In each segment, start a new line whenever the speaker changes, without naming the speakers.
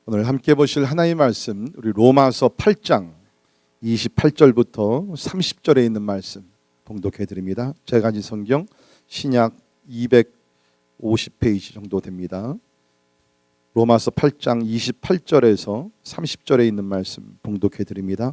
오늘 함께 보실 하나님의 말씀, 우리 로마서 8장 28절부터 30절에 있는 말씀 봉독해 드립니다. 제가 가진 성경 신약 250페이지 정도 됩니다. 로마서 8장 28절에서 30절에 있는 말씀 봉독해 드립니다.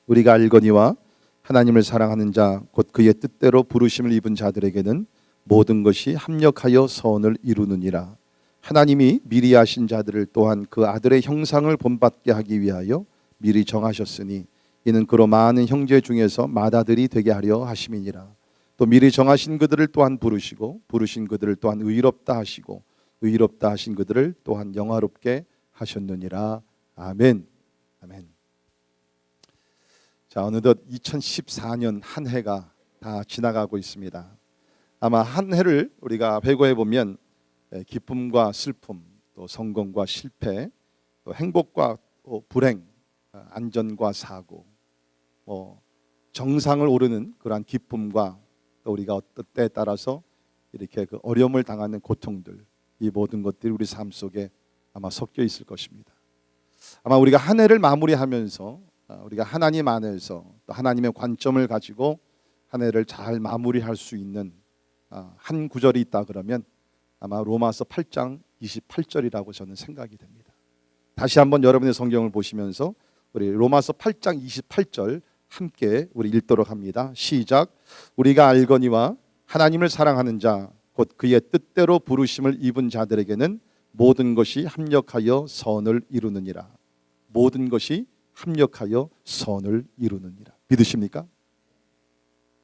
우리가 알거니와 하나님을 사랑하는 자 곧 그의 뜻대로 부르심을 입은 자들에게는 모든 것이 합력하여 선을 이루느니라. 하나님이 미리 하신 자들을 또한 그 아들의 형상을 본받게 하기 위하여 미리 정하셨으니 이는 그로 많은 형제 중에서 맏아들이 되게 하려 하심이니라. 또 미리 정하신 그들을 또한 부르시고 부르신 그들을 또한 의롭다 하시고 의롭다 하신 그들을 또한 영화롭게 하셨느니라. 아멘. 아멘. 자, 어느덧 2014년 한 해가 다 지나가고 있습니다. 아마 한 해를 우리가 회고해 보면 기쁨과 슬픔, 또 성공과 실패, 또 행복과 불행, 안전과 사고, 정상을 오르는 그러한 기쁨과 또 우리가 어떤 때에 따라서 이렇게 그 어려움을 당하는 고통들, 이 모든 것들이 우리 삶 속에 아마 섞여 있을 것입니다. 아마 우리가 한 해를 마무리하면서 우리가 하나님 안에서 또 하나님의 관점을 가지고 한 해를 잘 마무리할 수 있는 한 구절이 있다 그러면 아마 로마서 8장 28절이라고 저는 생각이 됩니다. 다시 한번 여러분의 성경을 보시면서 우리 로마서 8장 28절 함께 우리 읽도록 합니다. 시작. 우리가 알거니와 하나님을 사랑하는 자 곧 그의 뜻대로 부르심을 입은 자들에게는 모든 것이 합력하여 선을 이루느니라. 모든 것이 합력하여 선을 이루느니라. 믿으십니까?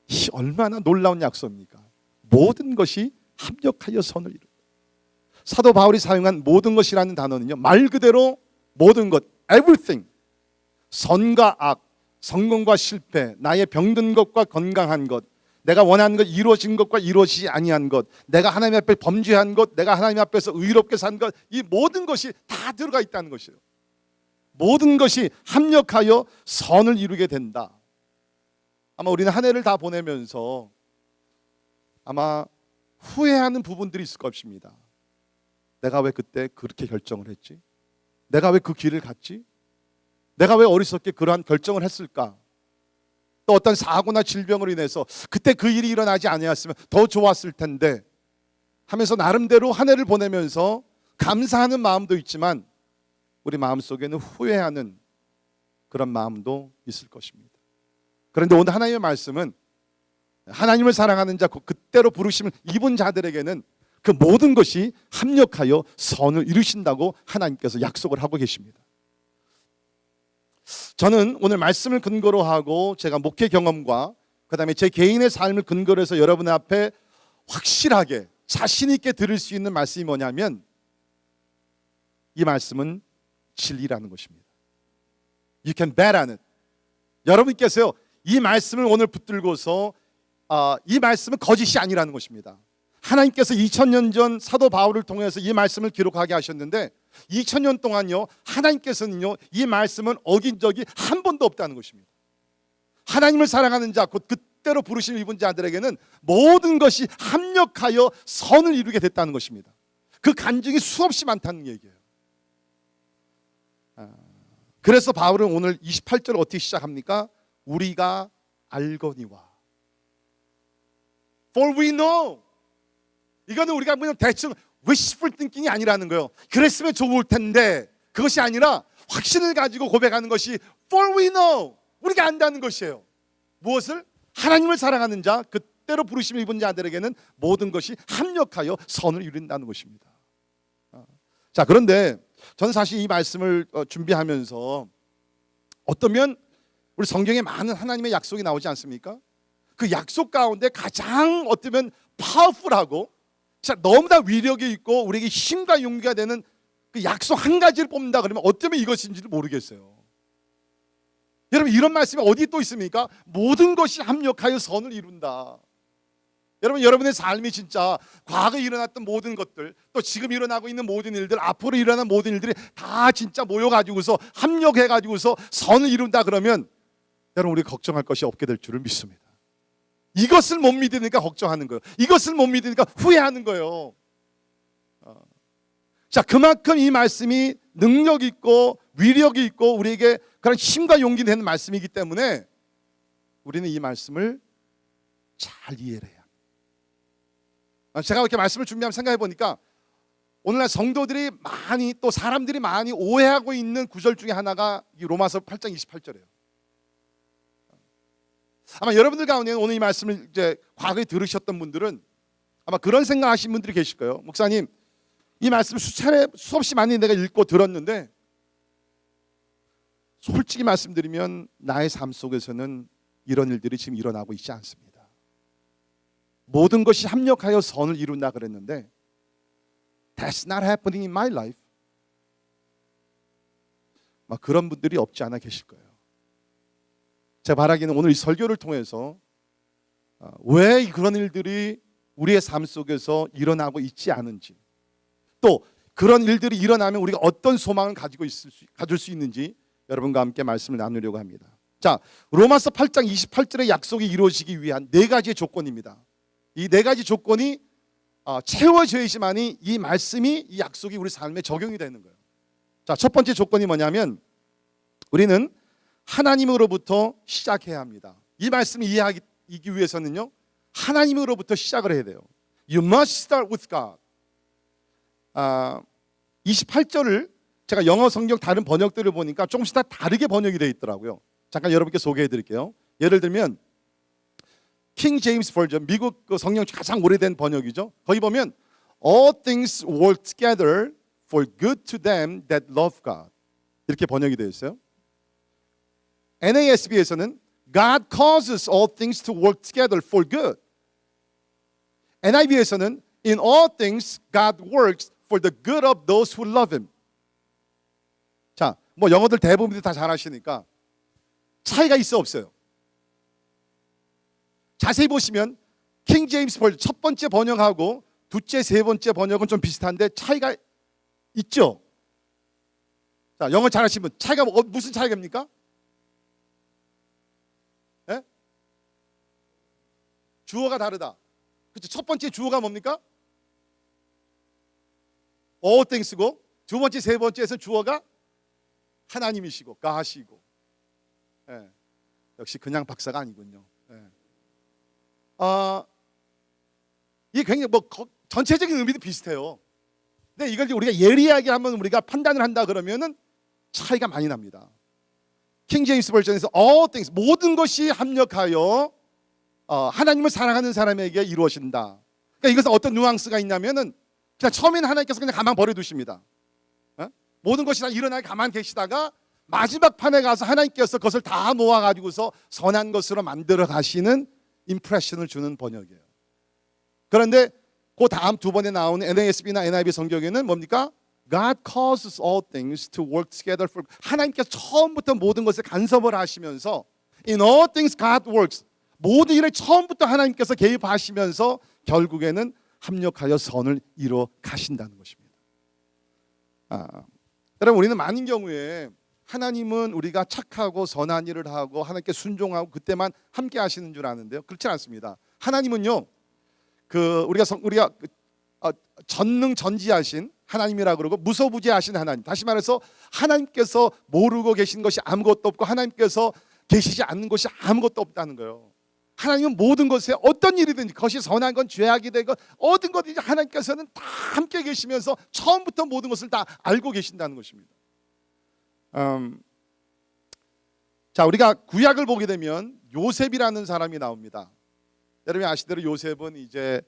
이 얼마나 놀라운 약속입니까? 모든 것이 합력하여 선을 이룬다. 사도 바울이 사용한 모든 것이라는 단어는요, 말 그대로 모든 것, everything. 선과 악, 성공과 실패, 나의 병든 것과 건강한 것, 내가 원하는 것 이루어진 것과 이루어지지 아니한 것, 내가 하나님 앞에 범죄한 것, 내가 하나님 앞에서 의롭게 산 것, 이 모든 것이 다 들어가 있다는 것이에요. 모든 것이 합력하여 선을 이루게 된다. 아마 우리는 한 해를 다 보내면서 아마 후회하는 부분들이 있을 것입니다. 내가 왜 그때 그렇게 결정을 했지? 내가 왜 그 길을 갔지? 내가 왜 어리석게 그러한 결정을 했을까? 또 어떤 사고나 질병으로 인해서 그때 그 일이 일어나지 아니었으면 더 좋았을 텐데 하면서 나름대로 한 해를 보내면서 감사하는 마음도 있지만 우리 마음속에는 후회하는 그런 마음도 있을 것입니다. 그런데 오늘 하나님의 말씀은 하나님을 사랑하는 자 그때로 부르심을 입은 자들에게는 그 모든 것이 합력하여 선을 이루신다고 하나님께서 약속을 하고 계십니다. 저는 오늘 말씀을 근거로 하고 제가 목회 경험과 그다음에 제 개인의 삶을 근거로 해서 여러분 앞에 확실하게 자신 있게 들을 수 있는 말씀이 뭐냐면 이 말씀은 진리라는 것입니다. You can bet on it. 여러분께서요, 이 말씀을 오늘 붙들고서 이 말씀은 거짓이 아니라는 것입니다. 하나님께서 2000년 전 사도 바울을 통해서 이 말씀을 기록하게 하셨는데 2000년 동안요, 하나님께서는요, 이 말씀은 어긴 적이 한 번도 없다는 것입니다. 하나님을 사랑하는 자, 곧 그때로 부르심을 입은 자들에게는 모든 것이 합력하여 선을 이루게 됐다는 것입니다. 그 간증이 수없이 많다는 얘기예요. 그래서 바울은 오늘 28절을 어떻게 시작합니까? 우리가 알거니와. For we know. 이거는 우리가 그냥 대충 wishful thinking이 아니라는 거예요. 그랬으면 좋을 텐데 그것이 아니라 확신을 가지고 고백하는 것이 for we know. 우리가 안다는 것이에요. 무엇을? 하나님을 사랑하는 자, 그때로 부르심을 입은 자들에게는 모든 것이 합력하여 선을 이룬다는 것입니다. 자, 그런데 저는 사실 이 말씀을 준비하면서 어떠면 우리 성경에 많은 하나님의 약속이 나오지 않습니까? 그 약속 가운데 가장 어쩌면 파워풀하고 너무나 위력이 있고 우리에게 힘과 용기가 되는 그 약속 한 가지를 뽑는다 그러면 어쩌면 이것인지를 모르겠어요. 여러분, 이런 말씀이 어디 또 있습니까? 모든 것이 합력하여 선을 이룬다. 여러분, 여러분의 삶이 진짜 과거에 일어났던 모든 것들, 또 지금 일어나고 있는 모든 일들, 앞으로 일어나는 모든 일들이 다 진짜 모여가지고서 합력해가지고서 선을 이룬다 그러면 여러분, 우리 걱정할 것이 없게 될 줄을 믿습니다. 이것을 못 믿으니까 걱정하는 거예요. 이것을 못 믿으니까 후회하는 거예요. 자, 그만큼 이 말씀이 능력 있고 위력이 있고 우리에게 그런 힘과 용기 되는 말씀이기 때문에 우리는 이 말씀을 잘 이해를 해야 합니다. 제가 이렇게 말씀을 준비하면 생각해 보니까 오늘날 성도들이 많이 또 사람들이 많이 오해하고 있는 구절 중에 하나가 이 로마서 8장 28절이에요. 아마 여러분들 가운데 오늘 이 말씀을 이제 과거에 들으셨던 분들은 아마 그런 생각하신 분들이 계실 거예요. 목사님, 이 말씀을 수없이 많이 내가 읽고 들었는데 솔직히 말씀드리면 나의 삶 속에서는 이런 일들이 지금 일어나고 있지 않습니다. 모든 것이 합력하여 선을 이룬다 그랬는데 That's not happening in my life. 막 그런 분들이 없지 않아 계실 거예요. 제가 바라기는 오늘 이 설교를 통해서 왜 그런 일들이 우리의 삶 속에서 일어나고 있지 않은지, 또 그런 일들이 일어나면 우리가 어떤 소망을 가질 수 있는지 여러분과 함께 말씀을 나누려고 합니다. 자, 로마서 8장 28절의 약속이 이루어지기 위한 네 가지의 조건입니다. 이 네 가지 조건이 채워져야지만이 이 말씀이, 이 약속이 우리 삶에 적용이 되는 거예요. 자, 첫 번째 조건이 뭐냐면 우리는 하나님으로부터 시작해야 합니다. 이 말씀을 이해하기 위해서는요, 하나님으로부터 시작을 해야 돼요. You must start with God. 28절을 제가 영어 성경 다른 번역들을 보니까 조금씩 다 다르게 번역이 되어 있더라고요. 잠깐 여러분께 소개해 드릴게요. 예를 들면 킹 제임스 버전, 미국 그 성경 가장 오래된 번역이죠. 거기 보면 All things work together for good to them that love God, 이렇게 번역이 되어 있어요. NASB에서는 God causes all things to work together for good. NIV에서는 In all things God works for the good of those who love Him. 자, 뭐 영어들 대부분이 다 잘 아시니까 차이가 있어 없어요? 자세히 보시면 킹 제임스 버전 첫 번째 번역하고 둘째, 세 번째 번역은 좀 비슷한데 차이가 있죠. 자, 영어 잘하시는 분 차이가 무슨 차이입니까? 예? 주어가 다르다. 그렇죠. 첫 번째 주어가 뭡니까? all things고 두 번째, 세 번째에서 주어가 하나님이시고 가시고. 예. 역시 그냥 박사가 아니군요. 예. 이게 굉장히 전체적인 의미도 비슷해요. 근데 이걸 우리가 예리하게 한번 우리가 판단을 한다 그러면은 차이가 많이 납니다. 킹 제임스 버전에서 all things, 모든 것이 합력하여 하나님을 사랑하는 사람에게 이루어진다. 그러니까 이것은 어떤 뉘앙스가 있냐면은 그냥 처음에는 하나님께서 그냥 가만 버려두십니다. 모든 것이 다 일어나게 가만 계시다가 마지막 판에 가서 하나님께서 그것을 다 모아가지고서 선한 것으로 만들어 가시는 임프레션을 주는 번역이에요. 그런데 그 다음 두 번에 나오는 NASB나 NIV 성경에는 뭡니까? God causes all things to work together for. 하나님께서 처음부터 모든 것을 간섭을 하시면서 In all things God works. 모든 일을 처음부터 하나님께서 개입하시면서 결국에는 합력하여 선을 이루어 가신다는 것입니다. 여러분, 우리는 많은 경우에 하나님은 우리가 착하고 선한 일을 하고 하나님께 순종하고 그때만 함께 하시는 줄 아는데요. 그렇지 않습니다. 하나님은요, 우리가 전능전지하신 하나님이라 그러고 무소부재하신 하나님. 다시 말해서 하나님께서 모르고 계신 것이 아무것도 없고 하나님께서 계시지 않는 것이 아무것도 없다는 거예요. 하나님은 모든 것에 어떤 일이든지 그것이 선한 건 죄악이 되건 어떤 것든지 하나님께서는 다 함께 계시면서 처음부터 모든 것을 다 알고 계신다는 것입니다. 자, 우리가 구약을 보게 되면 요셉이라는 사람이 나옵니다. 여러분이 아시대로 요셉은 이제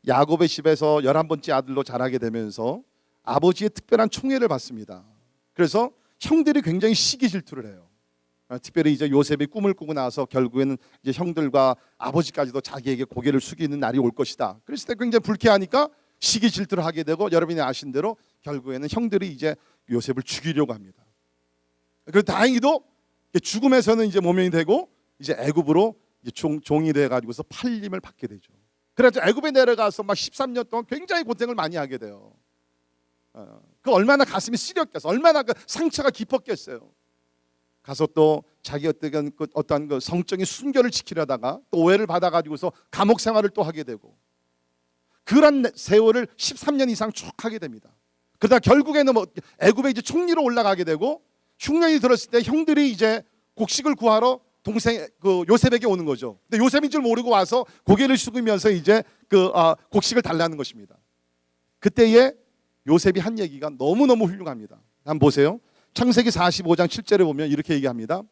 야곱의 집에서 11번째 아들로 자라게 되면서 아버지의 특별한 총애를 받습니다. 그래서 형들이 굉장히 시기 질투를 해요. 특별히 이제 요셉이 꿈을 꾸고 나서 결국에는 이제 형들과 아버지까지도 자기에게 고개를 숙이는 날이 올 것이다. 그랬을 때 굉장히 불쾌하니까 시기 질투를 하게 되고 여러분이 아신 대로 결국에는 형들이 이제 요셉을 죽이려고 합니다. 그래서 다행히도 죽음에서는 이제 모면이 되고 이제 애굽으로 이제 종이 돼 가지고서 팔림을 받게 되죠. 그래서 애굽에 내려가서 막 13년 동안 굉장히 고생을 많이 하게 돼요. 그 얼마나 가슴이 쓰렸겠어, 얼마나 그 상처가 깊었겠어요. 가서 또 자기 어떤 그 성적인 순결을 지키려다가 또 오해를 받아가지고서 감옥 생활을 또 하게 되고 그런 세월을 13년 이상 쭉 하게 됩니다. 그러다 결국에는 뭐 애굽에 이제 총리로 올라가게 되고 흉년이 들었을 때 형들이 이제 곡식을 구하러 동생 그 요셉에게 오는 거죠. 근데 요셉인 줄 모르고 와서 고개를 숙이면서 이제 곡식을 달라는 것입니다. 그때에 요셉이 한 얘기가 너무너무 훌륭합니다. 한번 보세요. 창세기 45장 7절에 보면 이렇게 얘기합니다.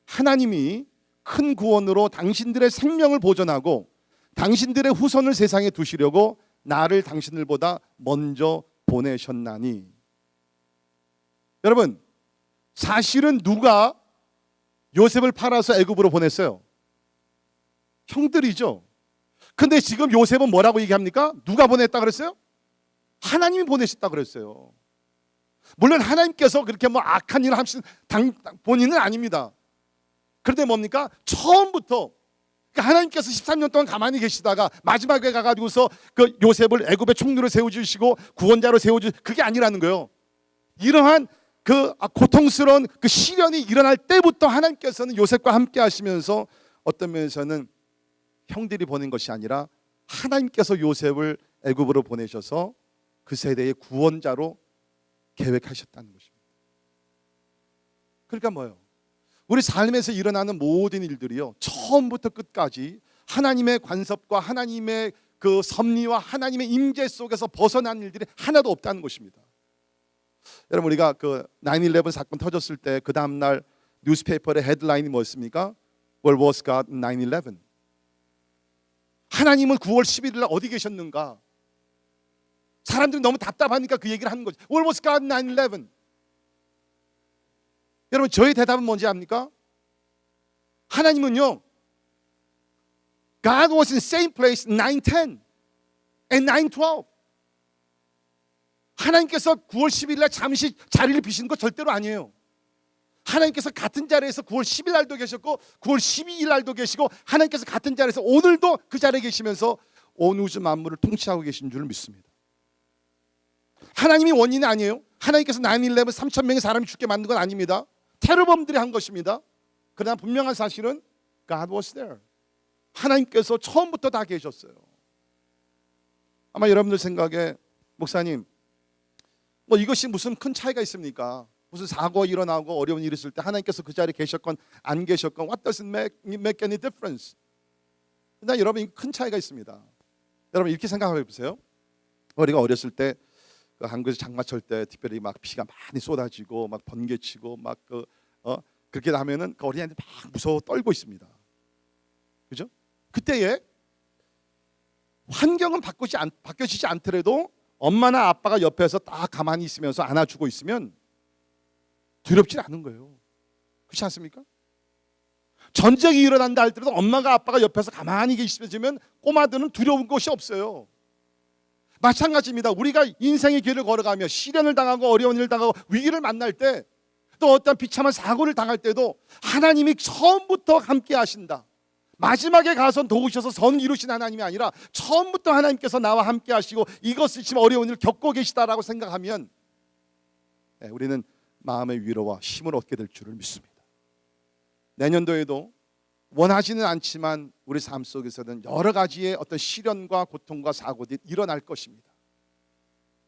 하나님이 큰 구원으로 당신들의 생명을 보존하고 당신들의 후손을 세상에 두시려고 나를 당신들보다 먼저 보내셨나니. 여러분, 사실은 누가 요셉을 팔아서 애굽으로 보냈어요? 형들이죠. 근데 지금 요셉은 뭐라고 얘기합니까? 누가 보냈다 그랬어요? 하나님이 보내셨다 그랬어요. 물론 하나님께서 그렇게 뭐 악한 일을 하신 본인은 아닙니다. 그런데 뭡니까? 처음부터 그러니까 하나님께서 13년 동안 가만히 계시다가 마지막에 가가지고서 그 요셉을 애굽의 총리로 세워주시고 구원자로 그게 아니라는 거예요. 이러한 그 고통스러운 그 시련이 일어날 때부터 하나님께서는 요셉과 함께 하시면서 어떤 면에서는 형들이 보낸 것이 아니라 하나님께서 요셉을 애굽으로 보내셔서 그 세대의 구원자로 계획하셨다는 것입니다. 그러니까 뭐예요? 우리 삶에서 일어나는 모든 일들이요, 처음부터 끝까지 하나님의 관섭과 하나님의 그 섭리와 하나님의 임재 속에서 벗어난 일들이 하나도 없다는 것입니다. 여러분, 우리가 그 9/11 사건 터졌을 때 그 다음 날 뉴스페이퍼의 헤드라인이 뭐였습니까? Where was God in 9/11? 하나님은 9월 11일 날 어디 계셨는가? 사람들이 너무 답답하니까 그 얘기를 하는 거죠. Where was God in 9/11? 여러분, 저의 대답은 뭔지 압니까? 하나님은요, God was in the same place 9/10 and 9/12. 하나님께서 9월 10일 날 잠시 자리를 비시는 거 절대로 아니에요. 하나님께서 같은 자리에서 9월 10일 날도 계셨고 9월 12일 날도 계시고 하나님께서 같은 자리에서 오늘도 그 자리에 계시면서 온 우주 만물을 통치하고 계신 줄 믿습니다. 하나님이 원인이 아니에요. 하나님께서 9/11 3,000명의 사람이 죽게 만든 건 아닙니다. 테러범들이 한 것입니다. 그러나 분명한 사실은 God was there. 하나님께서 처음부터 다 계셨어요. 아마 여러분들 생각에 목사님, 뭐 이것이 무슨 큰 차이가 있습니까? 무슨 사고가 일어나고 어려운 일이 있을 때 하나님께서 그 자리에 계셨건 안 계셨건 What does it make any difference? 근데 여러분, 큰 차이가 있습니다. 여러분, 이렇게 생각해 보세요. 우리가 어렸을 때 그 한국에서 장마철 때 특별히 막 비가 많이 쏟아지고 막 번개치고 막 그렇게 하면은 그 어린이들 막 무서워 떨고 있습니다. 그죠? 그때에 환경은 바뀌어지지 않더라도 엄마나 아빠가 옆에서 딱 가만히 있으면서 안아주고 있으면 두렵지 않은 거예요. 그렇지 않습니까? 전쟁이 일어난다 할때도 엄마가 아빠가 옆에서 가만히 계시면 꼬마들은 두려운 것이 없어요. 마찬가지입니다. 우리가 인생의 길을 걸어가며 시련을 당하고 어려운 일을 당하고 위기를 만날 때, 또 어떤 비참한 사고를 당할 때도 하나님이 처음부터 함께 하신다. 마지막에 가서 도우셔서 선을 이루신 하나님이 아니라 처음부터 하나님께서 나와 함께 하시고 이것을 지금 어려운 일을 겪고 계시다라고 생각하면 우리는 마음의 위로와 힘을 얻게 될 줄을 믿습니다. 내년도에도 원하지는 않지만 우리 삶 속에서는 여러 가지의 어떤 시련과 고통과 사고들이 일어날 것입니다.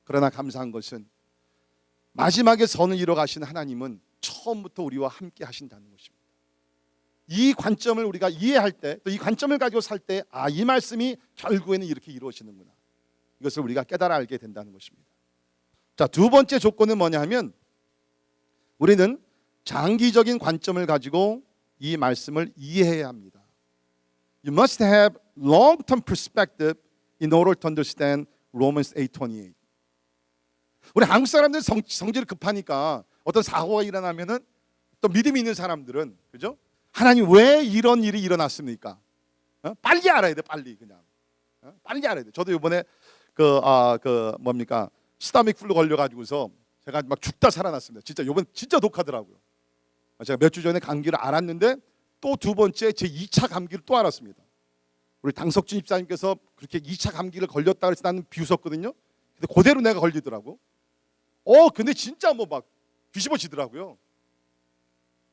그러나 감사한 것은 마지막에 선을 이뤄 가신 하나님은 처음부터 우리와 함께 하신다는 것입니다. 이 관점을 우리가 이해할 때, 또 이 관점을 가지고 살 때, 이 말씀이 결국에는 이렇게 이루어지는구나, 이것을 우리가 깨달아 알게 된다는 것입니다. 자, 두 번째 조건은 뭐냐 하면 우리는 장기적인 관점을 가지고 이 말씀을 이해해야 합니다. You must have long-term perspective in order to understand Romans 8:28. 우리 한국 사람들은 성질이 급하니까 어떤 사고가 일어나면은 또 믿음이 있는 사람들은, 그죠? 하나님 왜 이런 일이 일어났습니까? 빨리 알아야 돼, 빨리 그냥. 빨리 알아야 돼. 저도 이번에 스타믹 플루 걸려가지고서 제가 막 죽다 살아났습니다. 진짜 이번 진짜 독하더라고요. 제가 몇 주 전에 감기를 알았는데 또 두 번째 제 2차 감기를 또 알았습니다. 우리 당석준 집사님께서 그렇게 2차 감기를 걸렸다 그래서 나는 비웃었거든요. 근데 그대로 내가 걸리더라고. 근데 진짜 뭐 막 뒤집어지더라고요.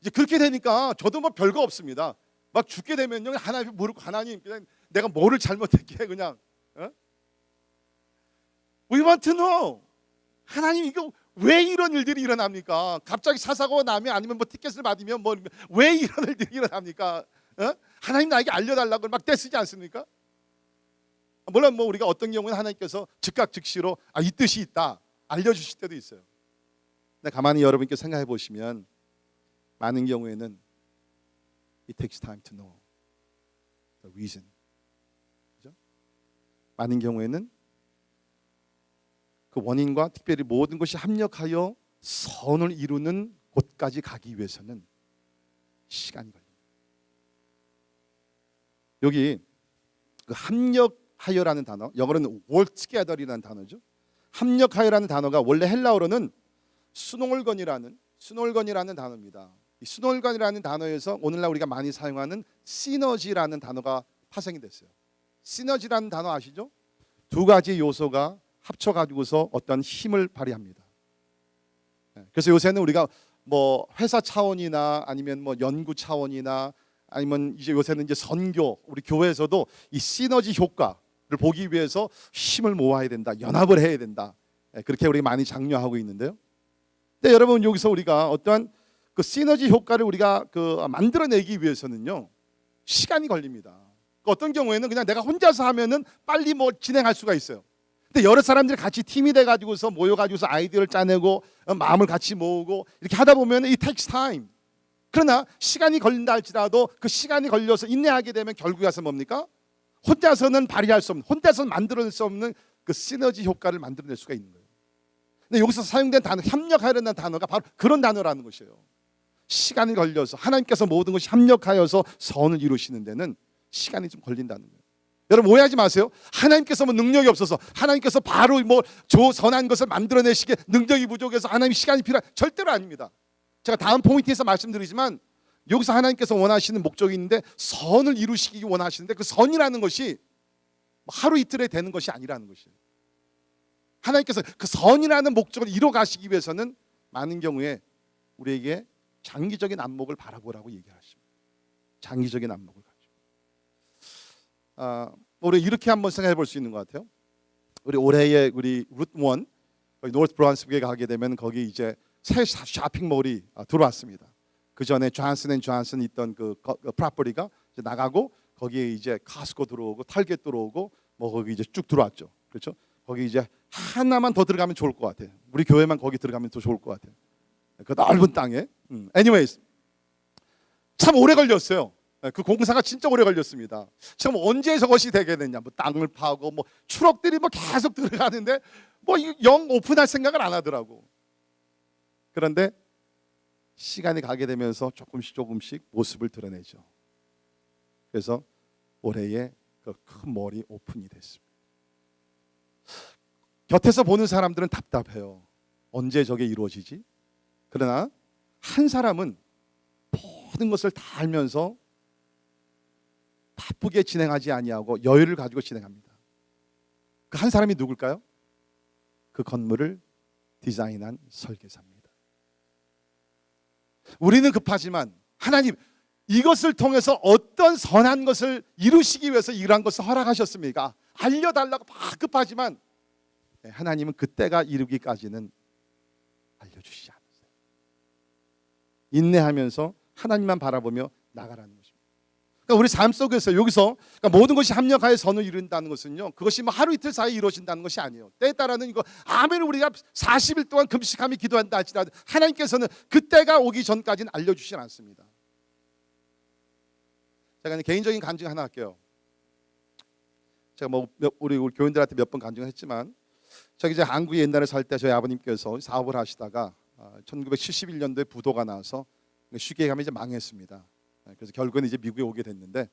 이제 그렇게 되니까 저도 뭐 별거 없습니다. 막 죽게 되면요, 하나님 모르고 하나님 그냥 내가 뭐를 잘못했기에 그냥 We want to know. 하나님 이거 왜 이런 일들이 일어납니까? 갑자기 사고가 나면 아니면 뭐 티켓을 받으면 뭐 왜 이런 일들이 일어납니까? 하나님 나에게 알려달라고 막 떼쓰지 않습니까? 물론 뭐 우리가 어떤 경우는 하나님께서 즉각 즉시로 이 뜻이 있다 알려주실 때도 있어요. 근데 가만히 여러분께 생각해 보시면 많은 경우에는 it takes time to know the reason. 그죠? 많은 경우에는 그 원인과 특별히 모든 것이 합력하여 선을 이루는 곳까지 가기 위해서는 시간이 걸립니다. 여기 그 합력하여라는 단어, 영어로는 work together이라는 단어죠. 합력하여라는 단어가 원래 헬라어로는 스놀건이라는 단어입니다. 이 스놀건이라는 단어에서 오늘날 우리가 많이 사용하는 시너지라는 단어가 파생이 됐어요. 시너지라는 단어 아시죠? 두 가지 요소가 합쳐가지고서 어떤 힘을 발휘합니다. 그래서 요새는 우리가 뭐 회사 차원이나 아니면 뭐 연구 차원이나 아니면 이제 요새는 이제 선교, 우리 교회에서도 이 시너지 효과를 보기 위해서 힘을 모아야 된다, 연합을 해야 된다. 그렇게 우리 많이 장려하고 있는데요. 근데 여러분 여기서 우리가 어떠한 그 시너지 효과를 우리가 만들어내기 위해서는요 시간이 걸립니다. 어떤 경우에는 그냥 내가 혼자서 하면은 빨리 뭐 진행할 수가 있어요. 근데 여러 사람들이 같이 팀이 돼가지고서 모여가지고서 아이디어를 짜내고 마음을 같이 모으고 이렇게 하다 보면 it takes time. 그러나 시간이 걸린다 할지라도 그 시간이 걸려서 인내하게 되면 결국에 와서 뭡니까? 혼자서는 발휘할 수 없는, 혼자서는 만들어낼 수 없는 그 시너지 효과를 만들어낼 수가 있는 거예요. 근데 여기서 사용된 단어, 협력하려는 단어가 바로 그런 단어라는 것이에요. 시간이 걸려서 하나님께서 모든 것이 협력하여서 선을 이루시는 데는 시간이 좀 걸린다는 거예요. 여러분 오해하지 마세요. 하나님께서 뭐 능력이 없어서 하나님께서 바로 뭐 선한 것을 만들어내시기에 능력이 부족해서 하나님 시간이 필요한 절대로 아닙니다. 제가 다음 포인트에서 말씀드리지만 여기서 하나님께서 원하시는 목적이 있는데 선을 이루시기 원하시는데 그 선이라는 것이 하루 이틀에 되는 것이 아니라는 것이에요. 하나님께서 그 선이라는 목적을 이뤄 가시기 위해서는 많은 경우에 우리에게 장기적인 안목을 바라보라고 얘기하십니다. 장기적인 안목을 가지고. 우리 이렇게 한번 생각해 볼 수 있는 것 같아요. 우리 올해에 우리 루트 1 노스 브라운스북에 가게 되면 거기 이제 새 쇼핑몰이 들어왔습니다. 그 전에 존슨 앤 존슨 있던 그 프로퍼티가 이제 나가고 거기에 이제 카스코 들어오고 탈겟 들어오고 뭐 거기 이제 쭉 들어왔죠. 그렇죠? 거기 이제 하나만 더 들어가면 좋을 것 같아요. 우리 교회만 거기 들어가면 더 좋을 것 같아요. 그 넓은 땅에. Anyways, 참 오래 걸렸어요. 그 공사가 진짜 오래 걸렸습니다. 지금 언제 저것이 되게 됐냐? 뭐 땅을 파고 뭐 추럭들이 뭐 계속 들어가는데 뭐 영 오픈할 생각을 안 하더라고. 그런데 시간이 가게 되면서 조금씩 모습을 드러내죠. 그래서 올해에 그 큰 몰이 오픈이 됐습니다. 곁에서 보는 사람들은 답답해요. 언제 저게 이루어지지? 그러나 한 사람은 모든 것을 다 알면서 바쁘게 진행하지 아니하고 여유를 가지고 진행합니다. 그 한 사람이 누굴까요? 그 건물을 디자인한 설계사입니다. 우리는 급하지만 하나님 이것을 통해서 어떤 선한 것을 이루시기 위해서 이러한 것을 허락하셨습니까? 알려달라고 막 급하지만 하나님은 그때가 이르기까지는 알려주시지 않으세요. 인내하면서 하나님만 바라보며 나가라는 것입니다. 그러니까 우리 삶 속에서 여기서 그러니까 모든 것이 합력하여 선을 이룬다는 것은요, 그것이 뭐 하루 이틀 사이에 이루어진다는 것이 아니에요. 때에 따라는 이거 아무리 우리가 40일 동안 금식하며 기도한다 할지라도 하나님께서는 그때가 오기 전까지는 알려주시지 않습니다. 제가 개인적인 간증 하나 할게요. 제가 뭐 우리 교인들한테 몇 번 간증을 했지만, 저기 이제 한국에 옛날에 살 때 저희 아버님께서 사업을 하시다가 1971년도에 부도가 나서 쉽게 가면 이제 망했습니다. 그래서 결국은 이제 미국에 오게 됐는데,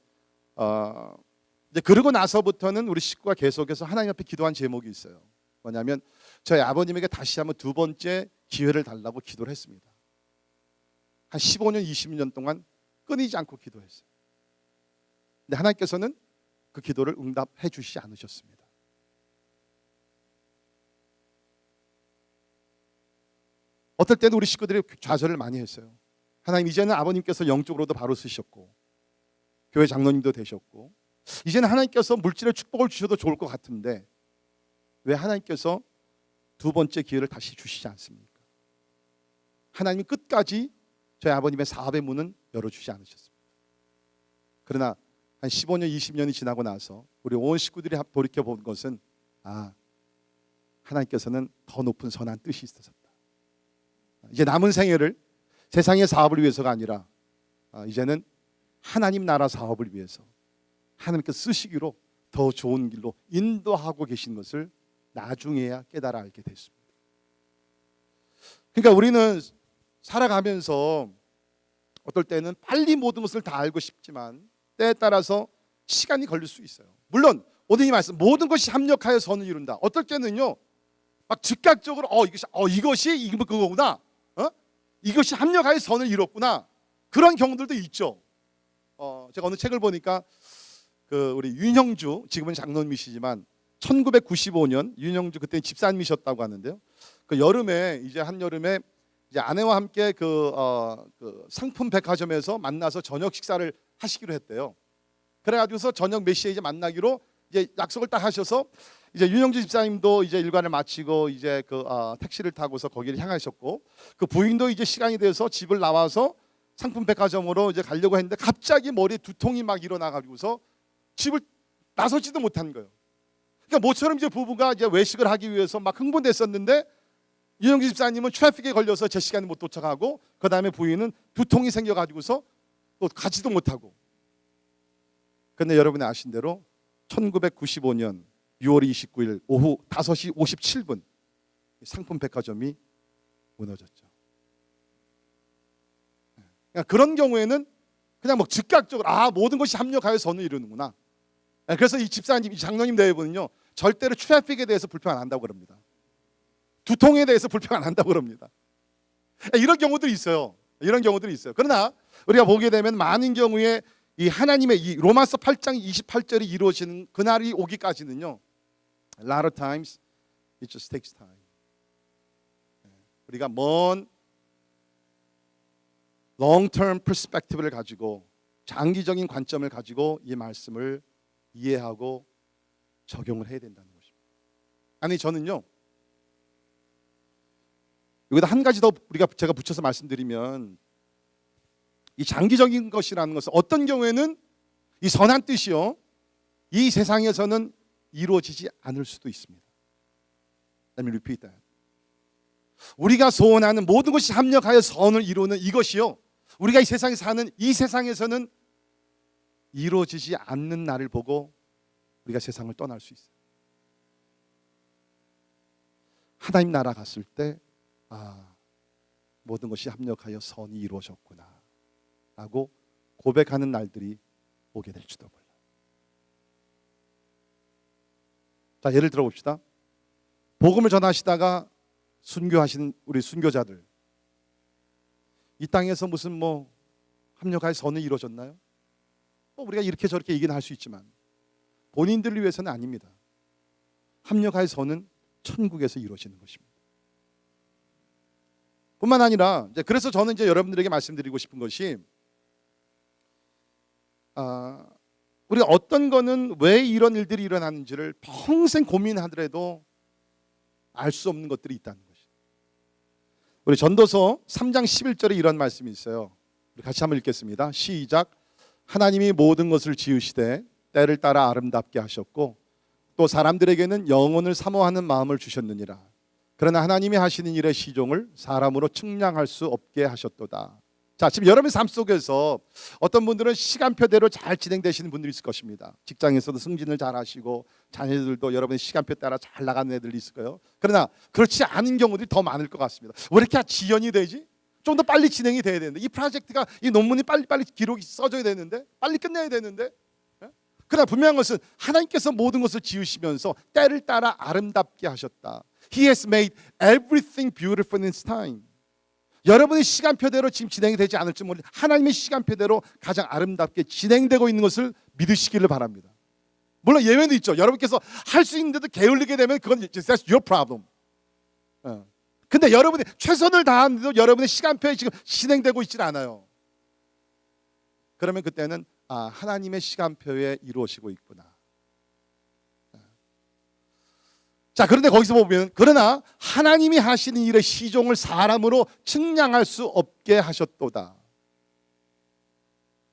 이제 그러고 나서부터는 우리 식구가 계속해서 하나님 앞에 기도한 제목이 있어요. 뭐냐면 저희 아버님에게 다시 한번 두 번째 기회를 달라고 기도를 했습니다. 한 15년, 20년 동안 끊이지 않고 기도했어요. 근데 하나님께서는 그 기도를 응답해 주시지 않으셨습니다. 어떨 때는 우리 식구들이 좌절을 많이 했어요. 하나님, 이제는 아버님께서 영적으로도 바로 쓰셨고 교회 장로님도 되셨고 이제는 하나님께서 물질의 축복을 주셔도 좋을 것 같은데 왜 하나님께서 두 번째 기회를 다시 주시지 않습니까? 하나님이 끝까지 저희 아버님의 사업의 문은 열어주지 않으셨습니다. 그러나 한 15년, 20년이 지나고 나서 우리 온 식구들이 돌이켜본 것은 하나님께서는 더 높은 선한 뜻이 있으셨다. 이제 남은 생애를 세상의 사업을 위해서가 아니라 이제는 하나님 나라 사업을 위해서 하나님께서 쓰시기로 더 좋은 길로 인도하고 계신 것을 나중에야 깨달아 알게 됐습니다. 그러니까 우리는 살아가면서 어떨 때는 빨리 모든 것을 다 알고 싶지만 때에 따라서 시간이 걸릴 수 있어요. 물론 오늘 이 말씀 모든 것이 합력하여 선을 이룬다. 어떨 때는요 막 즉각적으로 이것이 그거구나. 이것이 합력하여 선을 이뤘구나. 그런 경우들도 있죠. 제가 어느 책을 보니까 우리 윤형주, 지금은 장로님이시지만 1995년 윤형주 그때 집사님이셨다고 하는데요. 그 여름에 이제 한여름에 이제 아내와 함께 그 상품 백화점에서 만나서 저녁 식사를 하시기로 했대요. 그래가지고서 저녁 몇 시에 이제 만나기로 이제 약속을 딱 하셔서 이제 윤형주 집사님도 이제 일과를 마치고 이제 택시를 타고서 거기를 향하셨고 그 부인도 이제 시간이 돼서 집을 나와서 상품 백화점으로 이제 가려고 했는데 갑자기 머리에 두통이 막 일어나가지고서 집을 나서지도 못한 거예요. 그러니까 모처럼 이제 부부가 이제 외식을 하기 위해서 막 흥분됐었는데 윤영기 집사님은 트래픽에 걸려서 제 시간에 못 도착하고 그 다음에 부인은 두통이 생겨가지고서 또 가지도 못하고. 그런데 여러분이 아신 대로 1995년 6월 29일 오후 5시 57분 상품 백화점이 무너졌죠. 그러니까 그런 경우에는 그냥 뭐 즉각적으로 모든 것이 합력하여 선을 이루는구나. 그래서 이 집사님, 이 장로님 대부분은요 절대로 트래픽에 대해서 불평 안 한다고 그럽니다. 두통에 대해서 불평 안 한다고 그럽니다. 이런 경우들이 있어요. 이런 경우들이 있어요. 그러나 우리가 보게 되면 많은 경우에 이 하나님의 이 로마서 8장 28절이 이루어지는 그날이 오기까지는요 a lot of times it just takes time. 우리가 먼 long-term perspective를 가지고 장기적인 관점을 가지고 이 말씀을 이해하고 적용을 해야 된다는 것입니다. 아니 저는요 여기다 한 가지 더 제가 붙여서 말씀드리면 이 장기적인 것이라는 것은 어떤 경우에는 이 선한 뜻이요 이 세상에서는 이루어지지 않을 수도 있습니다. Let me repeat that. 우리가 소원하는 모든 것이 합력하여 선을 이루는 이것이요 우리가 이 세상에 사는 이 세상에서는 이루어지지 않는 날을 보고 우리가 세상을 떠날 수 있어요. 하나님 나라 갔을 때 모든 것이 합력하여 선이 이루어졌구나 라고 고백하는 날들이 오게 될지도 몰라요. 자, 예를 들어 봅시다. 복음을 전하시다가 순교하신 우리 순교자들 이 땅에서 무슨 합력하여 선이 이루어졌나요? 우리가 이렇게 저렇게 얘기는 할 수 있지만 본인들을 위해서는 아닙니다. 합력하여 선은 천국에서 이루어지는 것입니다. 뿐만 아니라 그래서 저는 이제 여러분들에게 말씀드리고 싶은 것이 우리가 어떤 거는 왜 이런 일들이 일어나는지를 평생 고민하더라도 알 수 없는 것들이 있다는 것이죠. 우리 전도서 3장 11절에 이런 말씀이 있어요. 우리 같이 한번 읽겠습니다. 시작. 하나님이 모든 것을 지으시되 때를 따라 아름답게 하셨고 또 사람들에게는 영혼을 사모하는 마음을 주셨느니라. 그러나 하나님이 하시는 일의 시종을 사람으로 측량할 수 없게 하셨도다. 자, 지금 여러분의 삶 속에서 어떤 분들은 시간표대로 잘 진행되시는 분들이 있을 것입니다. 직장에서도 승진을 잘 하시고 자녀들도 여러분의 시간표 따라 잘 나가는 애들이 있을 거예요. 그러나 그렇지 않은 경우들이 더 많을 것 같습니다. 왜 이렇게 지연이 되지? 좀 더 빨리 진행이 돼야 되는데 이 프로젝트가 이 논문이 빨리 기록이 써져야 되는데 빨리 끝내야 되는데 그러나 분명한 것은 하나님께서 모든 것을 지으시면서 때를 따라 아름답게 하셨다. He has made everything beautiful in His time. 여러분의 시간표대로 지금 진행이 되지 않을지 모르겠는데 하나님의 시간표대로 가장 아름답게 진행되고 있는 것을 믿으시기를 바랍니다. 물론 예외는 있죠. 여러분께서 할 수 있는데도 게을리게 되면 그건 that's your problem. 근데 여러분이 최선을 다하는데도 여러분의 시간표에 지금 진행되고 있지 않아요. 그러면 그때는 하나님의 시간표에 이루어지고 있구나. 자, 그런데 거기서 보면 그러나 하나님이 하시는 일의 시종을 사람으로 측량할 수 없게 하셨도다.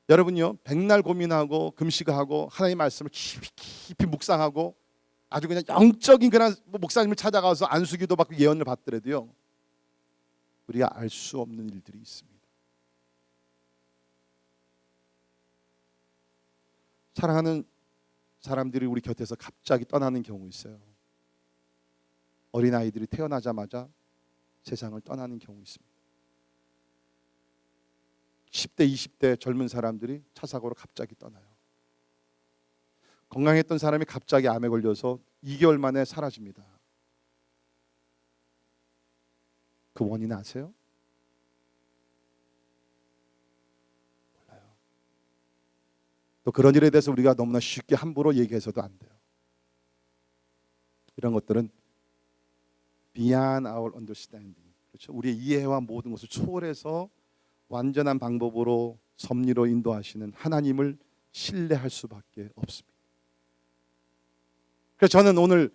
여러분요, 백날 고민하고 금식하고 하나님의 말씀을 깊이 묵상하고 아주 그냥 영적인 그런 목사님을 찾아가서 안수기도 받고 예언을 받더라도요, 우리가 알 수 없는 일들이 있습니다. 사랑하는 사람들이 우리 곁에서 갑자기 떠나는 경우 있어요. 어린아이들이 태어나자마자 세상을 떠나는 경우 있습니다. 10대, 20대 젊은 사람들이 차 사고로 갑자기 떠나요. 건강했던 사람이 갑자기 암에 걸려서 2개월 만에 사라집니다. 그 원인 아세요? 몰라요. 또 그런 일에 대해서 우리가 너무나 쉽게 함부로 얘기해서도 안 돼요. 이런 것들은 beyond our understanding, 그렇죠? 우리의 이해와 모든 것을 초월해서 완전한 방법으로 섭리로 인도하시는 하나님을 신뢰할 수밖에 없습니다. 그래서 저는 오늘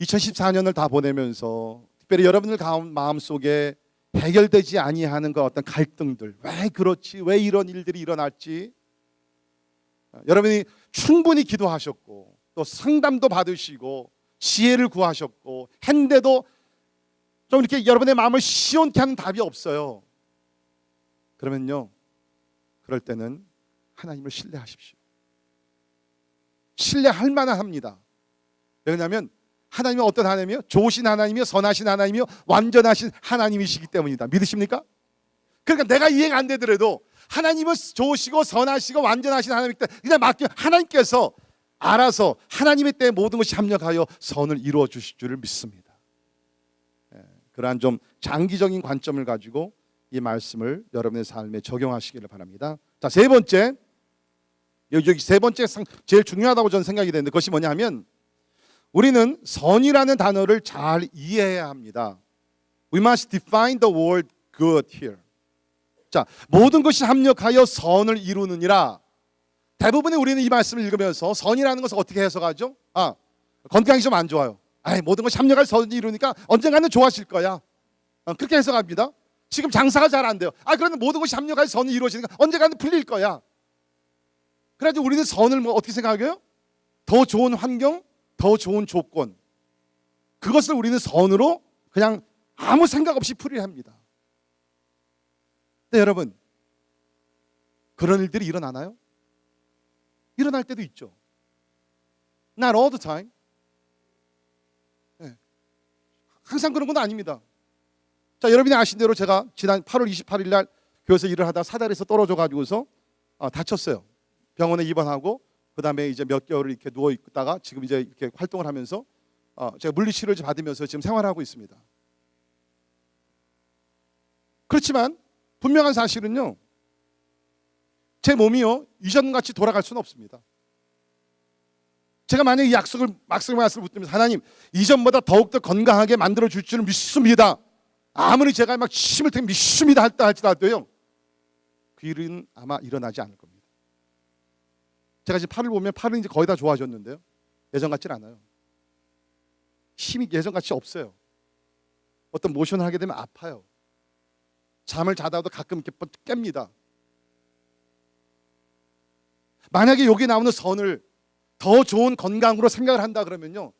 2014년을 다 보내면서 특별히 여러분들 마음속에 해결되지 아니하는 그 어떤 갈등들, 왜 그렇지, 왜 이런 일들이 일어났지, 여러분이 충분히 기도하셨고 또 상담도 받으시고 지혜를 구하셨고 했는데도 좀 이렇게 여러분의 마음을 시원케 하는 답이 없어요. 그러면요, 그럴 때는 하나님을 신뢰하십시오. 신뢰할 만한 합니다. 왜냐하면 하나님은 어떤 하나님이요? 좋으신 하나님이요, 선하신 하나님이요, 완전하신 하나님이시기 때문이다. 믿으십니까? 그러니까 내가 이해가 안 되더라도 하나님은 좋으시고 선하시고 완전하신 하나님이기 때문에 그냥 맡겨 하나님께서 알아서 하나님의 때에 모든 것이 합력하여 선을 이루어 주실 줄을 믿습니다. 그러한 좀 장기적인 관점을 가지고 이 말씀을 여러분의 삶에 적용하시기를 바랍니다. 자, 세 번째, 여기 세 번째 제일 중요하다고 저는 생각이 되는데 그것이 뭐냐 하면 우리는 선이라는 단어를 잘 이해해야 합니다. We must define the word good here. 자, 모든 것이 합력하여 선을 이루느니라. 대부분의 우리는 이 말씀을 읽으면서 선이라는 것을 어떻게 해석하죠? 건강이 좀 안 좋아요. 모든 것이 합력할 선을 이루니까 언젠가는 좋아질 거야. 그렇게 해석합니다. 지금 장사가 잘 안 돼요. 그런데 모든 것이 합력할 선이 이루어지니까 언젠가는 풀릴 거야. 그래가지고 우리는 선을 어떻게 생각해요? 더 좋은 환경, 더 좋은 조건, 그것을 우리는 선으로 그냥 아무 생각 없이 풀이를 합니다. 근데 여러분, 그런 일들이 일어나나요? 일어날 때도 있죠. Not all the time. 항상 그런 건 아닙니다. 자, 여러분이 아신 대로 제가 지난 8월 28일 날 교회에서 일을 하다 사다리에서 떨어져 가지고서 다쳤어요. 병원에 입원하고 그 다음에 이제 몇 개월을 이렇게 누워 있다가 지금 이제 이렇게 활동을 하면서 제가 물리치료를 받으면서 지금 생활하고 있습니다. 그렇지만 분명한 사실은요, 제 몸이요 이전같이 돌아갈 수는 없습니다. 제가 만약 이 말씀을 붙들면서 하나님 이전보다 더욱더 건강하게 만들어 줄 줄을 믿습니다. 아무리 제가 막 힘을 탱 믿습니다 할지라도요, 그 일은 아마 일어나지 않을 겁니다. 제가 지금 팔을 보면 팔은 이제 거의 다 좋아졌는데요, 예전 같지는 않아요. 힘이 예전 같이 없어요. 어떤 모션을 하게 되면 아파요. 잠을 자다도 가끔 이렇게 깹니다. 만약에 여기 나오는 선을 더 좋은 건강으로 생각을 한다 그러면요,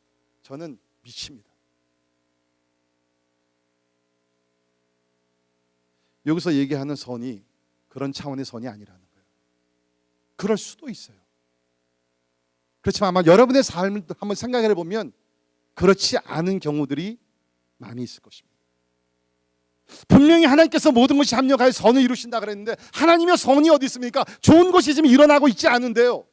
저는 미칩니다. 여기서 얘기하는 선이 그런 차원의 선이 아니라는 거예요. 그럴 수도 있어요. 그렇지만 아마 여러분의 삶을 한번 생각해 보면 그렇지 않은 경우들이 많이 있을 것입니다. 분명히 하나님께서 모든 것이 합력하여 선을 이루신다 그랬는데 하나님의 선이 어디 있습니까? 좋은 것이 지금 일어나고 있지 않은데요.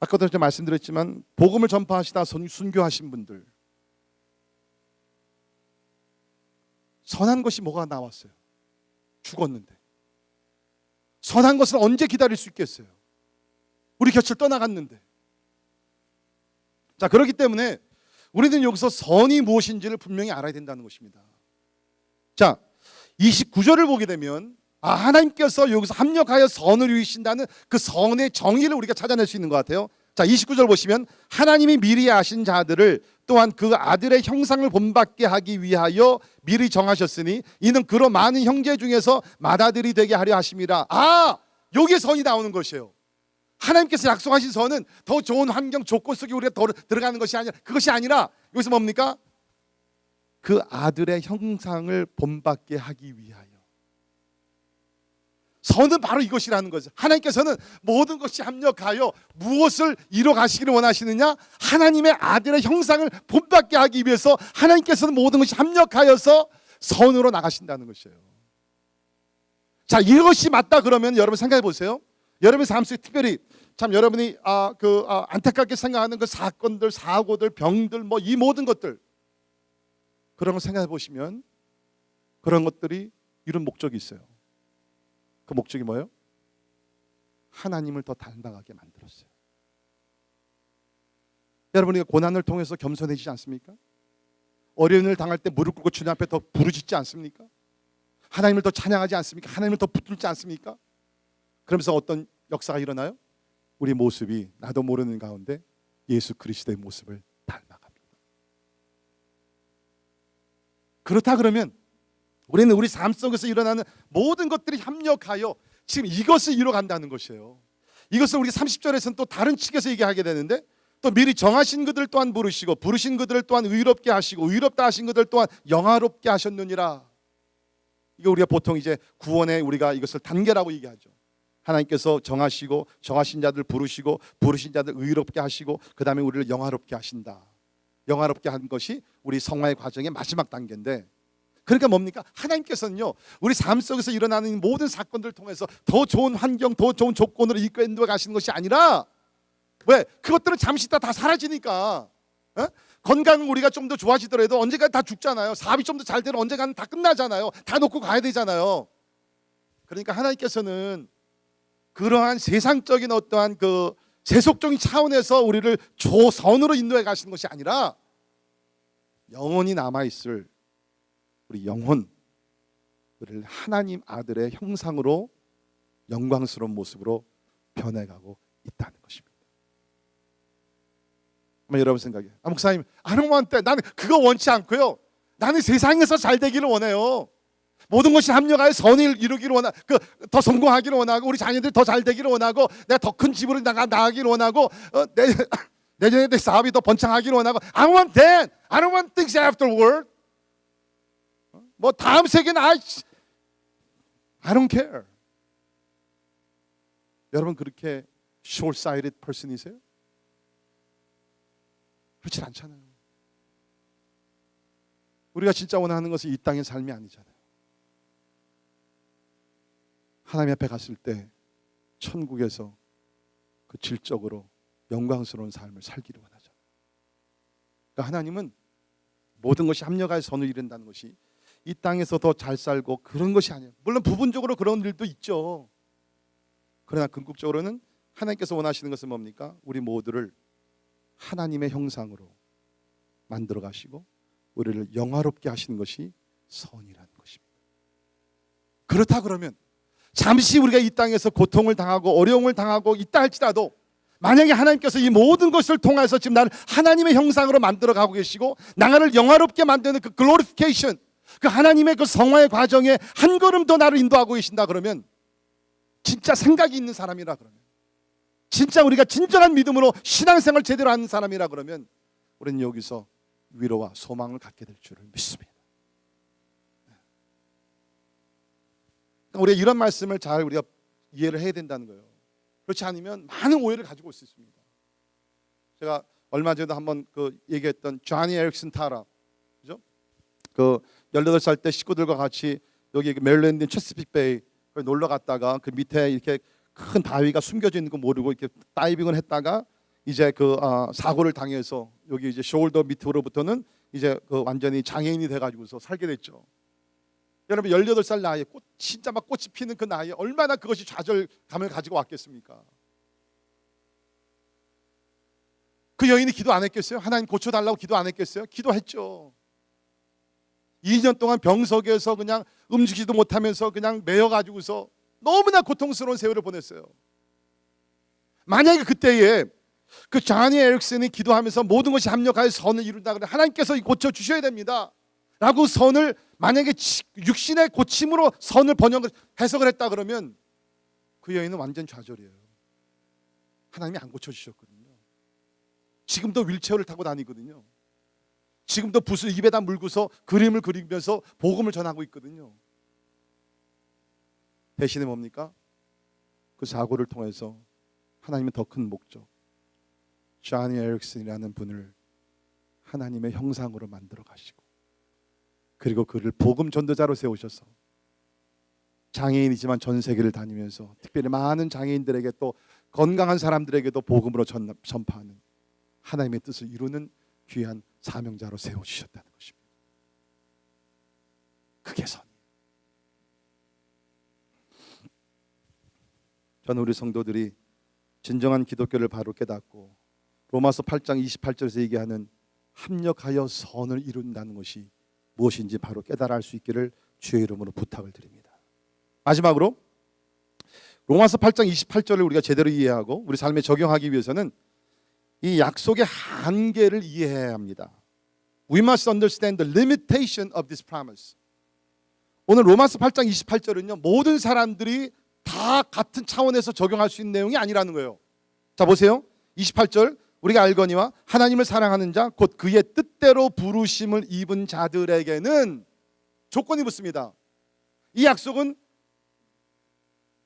아까도 제가 말씀드렸지만 복음을 전파하시다 순교하신 분들, 선한 것이 뭐가 나왔어요? 죽었는데. 선한 것을 언제 기다릴 수 있겠어요? 우리 곁을 떠나갔는데. 자, 그렇기 때문에 우리는 여기서 선이 무엇인지를 분명히 알아야 된다는 것입니다. 자, 29절을 보게 되면 하나님께서 여기서 합력하여 선을 이루신다는 그 선의 정의를 우리가 찾아낼 수 있는 것 같아요. 자, 29절 보시면 하나님이 미리 아신 자들을 또한 그 아들의 형상을 본받게 하기 위하여 미리 정하셨으니 이는 그로 많은 형제 중에서 맏아들이 되게 하려 하심이라. 여기에 선이 나오는 것이에요. 하나님께서 약속하신 선은 더 좋은 환경 조건 속에 우리가 더 들어가는 것이 아니라, 그것이 아니라 여기서 뭡니까? 그 아들의 형상을 본받게 하기 위하여. 선은 바로 이것이라는 거죠. 하나님께서는 모든 것이 합력하여 무엇을 이뤄 가시기를 원하시느냐? 하나님의 아들의 형상을 본받게 하기 위해서 하나님께서는 모든 것이 합력하여서 선으로 나가신다는 것이에요. 자, 이것이 맞다 그러면 여러분 생각해 보세요. 여러분의 삶 속에 특별히 참 여러분이 안타깝게 생각하는 그 사건들, 사고들, 병들, 뭐 이 모든 것들, 그런 걸 생각해 보시면 그런 것들이 이런 목적이 있어요. 그 목적이 뭐예요? 하나님을 더 닮아가게 만들었어요. 여러분이 고난을 통해서 겸손해지지 않습니까? 어려움을 당할 때 무릎 꿇고 주님 앞에 더 부르짖지 않습니까? 하나님을 더 찬양하지 않습니까? 하나님을 더 붙들지 않습니까? 그러면서 어떤 역사가 일어나요? 우리 모습이 나도 모르는 가운데 예수 그리스도의 모습을 닮아갑니다. 그렇다 그러면 우리는 우리 삶 속에서 일어나는 모든 것들이 합력하여 지금 이것을 이뤄간다는 것이에요. 이것을 우리 30절에서는 또 다른 측에서 얘기하게 되는데, 또 미리 정하신 그들 또한 부르시고 부르신 그들을 또한 의롭게 하시고 의롭다 하신 그들 또한 영화롭게 하셨느니라. 이거 우리가 보통 이제 구원에 우리가 이것을 단계라고 얘기하죠. 하나님께서 정하시고 정하신 자들 부르시고 부르신 자들 의롭게 하시고 그 다음에 우리를 영화롭게 하신다. 영화롭게 한 것이 우리 성화의 과정의 마지막 단계인데, 그러니까 뭡니까? 하나님께서는요 우리 삶 속에서 일어나는 모든 사건들을 통해서 더 좋은 환경, 더 좋은 조건으로 이끌어 가시는 것이 아니라, 왜? 그것들은 잠시 있다 다 사라지니까. 건강은 우리가 좀 더 좋아지더라도 언젠가 다 죽잖아요. 사업이 좀 더 잘 되면 언젠가는 다 끝나잖아요. 다 놓고 가야 되잖아요. 그러니까 하나님께서는 그러한 세상적인 어떠한 그 세속적인 차원에서 우리를 조선으로 인도해 가시는 것이 아니라 영원히 남아있을 우리 영혼, 우리를 하나님 아들의 형상으로 영광스러운 모습으로 변해가고 있다는 것입니다. 여러분 생각에 목사님 I don't want that. 나는 그거 원치 않고요. 나는 세상에서 잘 되기를 원해요. 모든 것이 합력하여 선을 이루기를 원하고, 더 성공하기를 원하고, 우리 자녀들이 더 잘 되기를 원하고, 내가 더 큰 집으로 나가기를 원하고, 내년에 내 사업이 더 번창하기를 원하고. I want that. I don't want things afterward. 뭐 다음 세계는 I don't care. 여러분 그렇게 short-sighted person이세요? 그렇지 않잖아요. 우리가 진짜 원하는 것은 이 땅의 삶이 아니잖아요. 하나님 앞에 갔을 때 천국에서 그 질적으로 영광스러운 삶을 살기를 원하잖아요. 그러니까 하나님은 모든 것이 합력하여 선을 이룬다는 것이 이 땅에서 더 잘 살고 그런 것이 아니에요. 물론 부분적으로 그런 일도 있죠. 그러나 궁극적으로는 하나님께서 원하시는 것은 뭡니까? 우리 모두를 하나님의 형상으로 만들어 가시고 우리를 영화롭게 하시는 것이 선이라는 것입니다. 그렇다 그러면 잠시 우리가 이 땅에서 고통을 당하고 어려움을 당하고 있다 할지라도, 만약에 하나님께서 이 모든 것을 통해서 지금 나를 하나님의 형상으로 만들어 가고 계시고 나를 영화롭게 만드는 그 글로리피케이션, 그 하나님의 그 성화의 과정에 한 걸음 더 나를 인도하고 계신다 그러면, 진짜 생각이 있는 사람이라 그러면, 진짜 우리가 진정한 믿음으로 신앙생활 제대로 하는 사람이라 그러면 우리는 여기서 위로와 소망을 갖게 될 줄을 믿습니다. 우리가 이런 말씀을 잘 우리가 이해를 해야 된다는 거예요. 그렇지 않으면 많은 오해를 가지고 올 수 있습니다. 제가 얼마 전에도 한번 얘기했던 조니 에릭슨 타라, 그죠? 18살 때 식구들과 같이 여기 메릴랜드 체스피크 베이 놀러 갔다가 그 밑에 이렇게 큰 바위가 숨겨져 있는 거 모르고 이렇게 다이빙을 했다가 이제 사고를 당해서 여기 이제 숄더 밑으로부터는 이제 완전히 장애인이 돼가지고서 살게 됐죠. 여러분 18살 나이에 진짜 막 꽃이 피는 그 나이에 얼마나 그것이 좌절감을 가지고 왔겠습니까? 그 여인이 기도 안 했겠어요? 하나님 고쳐달라고 기도 안 했겠어요? 기도했죠. 2년 동안 병석에서 그냥 움직이지도 못하면서 그냥 매여가지고서 너무나 고통스러운 세월을 보냈어요. 만약에 그때에 그 조니 에릭슨이 기도하면서 모든 것이 합력하여 선을 이룬다 그래, 하나님께서 고쳐주셔야 됩니다 라고 선을 만약에 육신의 고침으로 선을 해석을 했다 그러면 그 여인은 완전 좌절이에요. 하나님이 안 고쳐주셨거든요. 지금도 휠체어를 타고 다니거든요. 지금도 붓을 입에다 물고서 그림을 그리면서 복음을 전하고 있거든요. 대신에 뭡니까? 그 사고를 통해서 하나님의 더 큰 목적, 조니 에릭슨이라는 분을 하나님의 형상으로 만들어 가시고, 그리고 그를 복음 전도자로 세우셔서 장애인이지만 전 세계를 다니면서 특별히 많은 장애인들에게 또 건강한 사람들에게도 복음으로 전파하는 하나님의 뜻을 이루는 귀한 사명자로 세워주셨다는 것입니다. 그게 선이에요. 저는 우리 성도들이 진정한 기독교를 바로 깨닫고 로마서 8장 28절에서 얘기하는 합력하여 선을 이룬다는 것이 무엇인지 바로 깨달아 알 수 있기를 주의 이름으로 부탁을 드립니다. 마지막으로 로마서 8장 28절을 우리가 제대로 이해하고 우리 삶에 적용하기 위해서는 이 약속의 한계를 이해해야 합니다. We must understand the limitation of this promise. 오늘 로마서 8장 28절은요, 모든 사람들이 다 같은 차원에서 적용할 수 있는 내용이 아니라는 거예요. 자, 보세요. 28절, 우리가 알거니와 하나님을 사랑하는 자 곧 그의 뜻대로 부르심을 입은 자들에게는 조건이 붙습니다. 이 약속은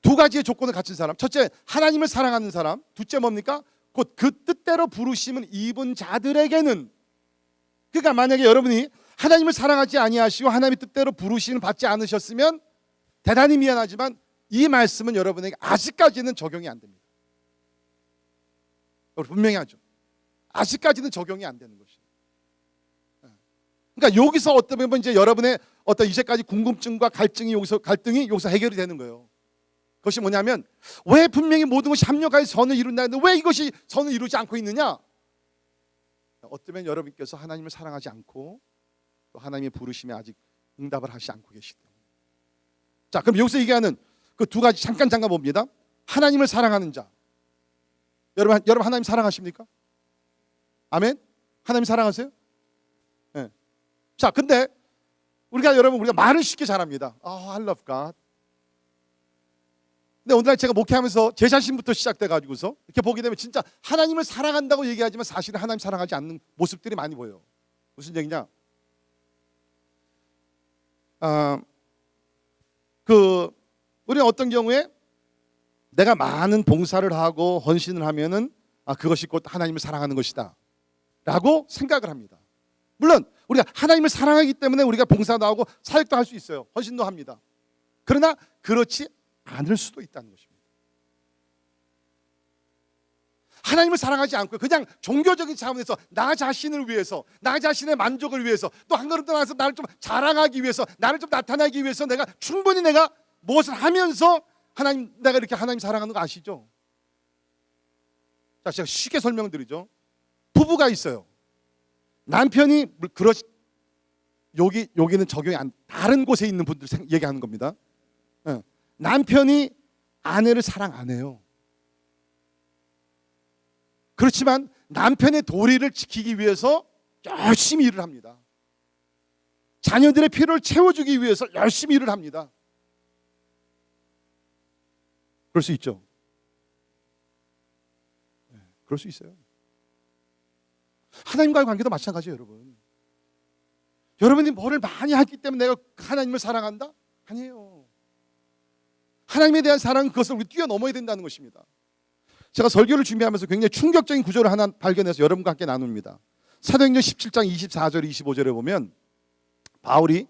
두 가지의 조건을 갖춘 사람. 첫째, 하나님을 사랑하는 사람. 둘째 뭡니까? 곧 그 뜻대로 부르심을 입은 자들에게는. 그러니까 만약에 여러분이 하나님을 사랑하지 아니하시고 하나님의 뜻대로 부르심을 받지 않으셨으면 대단히 미안하지만 이 말씀은 여러분에게 아직까지는 적용이 안 됩니다. 분명히 하죠. 아직까지는 적용이 안 되는 것이에요. 그러니까 여기서 어떤 보면 이제 여러분의 어떤 이제까지 궁금증과 갈등이 여기서 해결이 되는 거예요. 그것이 뭐냐면 왜 분명히 모든 것이 합력하여 선을 이룬다는데 왜 이것이 선을 이루지 않고 있느냐? 어쩌면 여러분께서 하나님을 사랑하지 않고 또 하나님의 부르심에 아직 응답을 하시지 않고 계시기 때문에. 자, 그럼 여기서 얘기하는 그 두 가지 잠깐 봅니다. 하나님을 사랑하는 자. 여러분 하나님 사랑하십니까? 아멘? 하나님 사랑하세요? 네. 자, 근데 우리가 말을 쉽게 잘합니다. I love God. 근데 오늘날 제가 목회하면서 제 자신부터 시작돼 가지고서 이렇게 보게 되면 진짜 하나님을 사랑한다고 얘기하지만 사실은 하나님 사랑하지 않는 모습들이 많이 보여요. 무슨 얘기냐? 우리는 어떤 경우에 내가 많은 봉사를 하고 헌신을 하면은 그것이 곧 하나님을 사랑하는 것이다 라고 생각을 합니다. 물론 우리가 하나님을 사랑하기 때문에 우리가 봉사도 하고 사역도 할 수 있어요. 헌신도 합니다. 그러나 그렇지 않을 수도 있다는 것입니다. 하나님을 사랑하지 않고 그냥 종교적인 차원에서 나 자신을 위해서, 나 자신의 만족을 위해서, 또 한 걸음 더 나아가서 나를 좀 자랑하기 위해서, 나를 좀 나타내기 위해서 내가 충분히 내가 무엇을 하면서 내가 이렇게 하나님 사랑하는 거 아시죠? 자, 제가 쉽게 설명드리죠. 부부가 있어요. 남편이 여기는 적용이 안, 다른 곳에 있는 분들 얘기하는 겁니다. 남편이 아내를 사랑 안 해요. 그렇지만 남편의 도리를 지키기 위해서 열심히 일을 합니다. 자녀들의 필요를 채워주기 위해서 열심히 일을 합니다. 그럴 수 있죠. 그럴 수 있어요. 하나님과의 관계도 마찬가지예요, 여러분. 여러분이 뭐를 많이 했기 때문에 내가 하나님을 사랑한다? 아니에요. 하나님에 대한 사랑은 그것을 우리 뛰어넘어야 된다는 것입니다. 제가 설교를 준비하면서 굉장히 충격적인 구절을 하나 발견해서 여러분과 함께 나눕니다. 사도행전 17장 24절 25절에 보면 바울이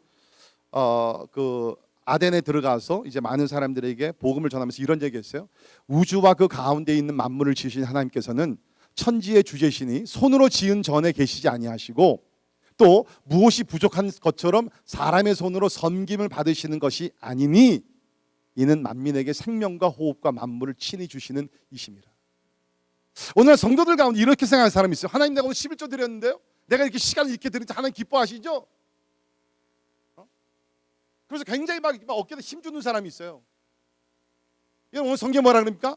아덴에 들어가서 이제 많은 사람들에게 복음을 전하면서 이런 얘기했어요. 우주와 그 가운데 있는 만물을 지으신 하나님께서는 천지의 주제시니 손으로 지은 전에 계시지 아니하시고 또 무엇이 부족한 것처럼 사람의 손으로 섬김을 받으시는 것이 아니니 이는 만민에게 생명과 호흡과 만물을 친히 주시는 이심이라. 오늘 성도들 가운데 이렇게 생각하는 사람이 있어요. 하나님, 내가 오늘 11조 드렸는데요, 내가 이렇게 시간을 이렇게 드리는데 하나님 기뻐하시죠? 그래서 굉장히 막 어깨에 힘주는 사람이 있어요. 오늘 성경 뭐라 그럽니까?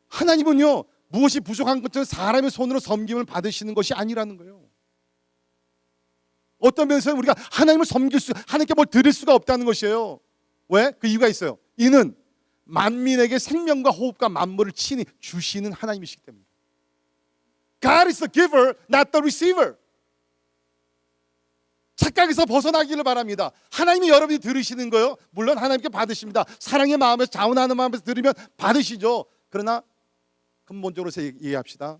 하나님은요 무엇이 부족한 것처럼 사람의 손으로 섬김을 받으시는 것이 아니라는 거예요. 어떤 면에서 우리가 하나님을 섬길 수, 하나님께 뭘 드릴 수가 없다는 것이에요. 왜? 그 이유가 있어요. 이는 만민에게 생명과 호흡과 만물을 친히 주시는 하나님이시기 때문에. God is the giver, not the receiver. 착각에서 벗어나기를 바랍니다. 하나님이 여러분이 들으시는 거요, 물론 하나님께 받으십니다. 사랑의 마음에서, 자원하는 마음에서 들으면 받으시죠. 그러나 근본적으로 얘기합시다.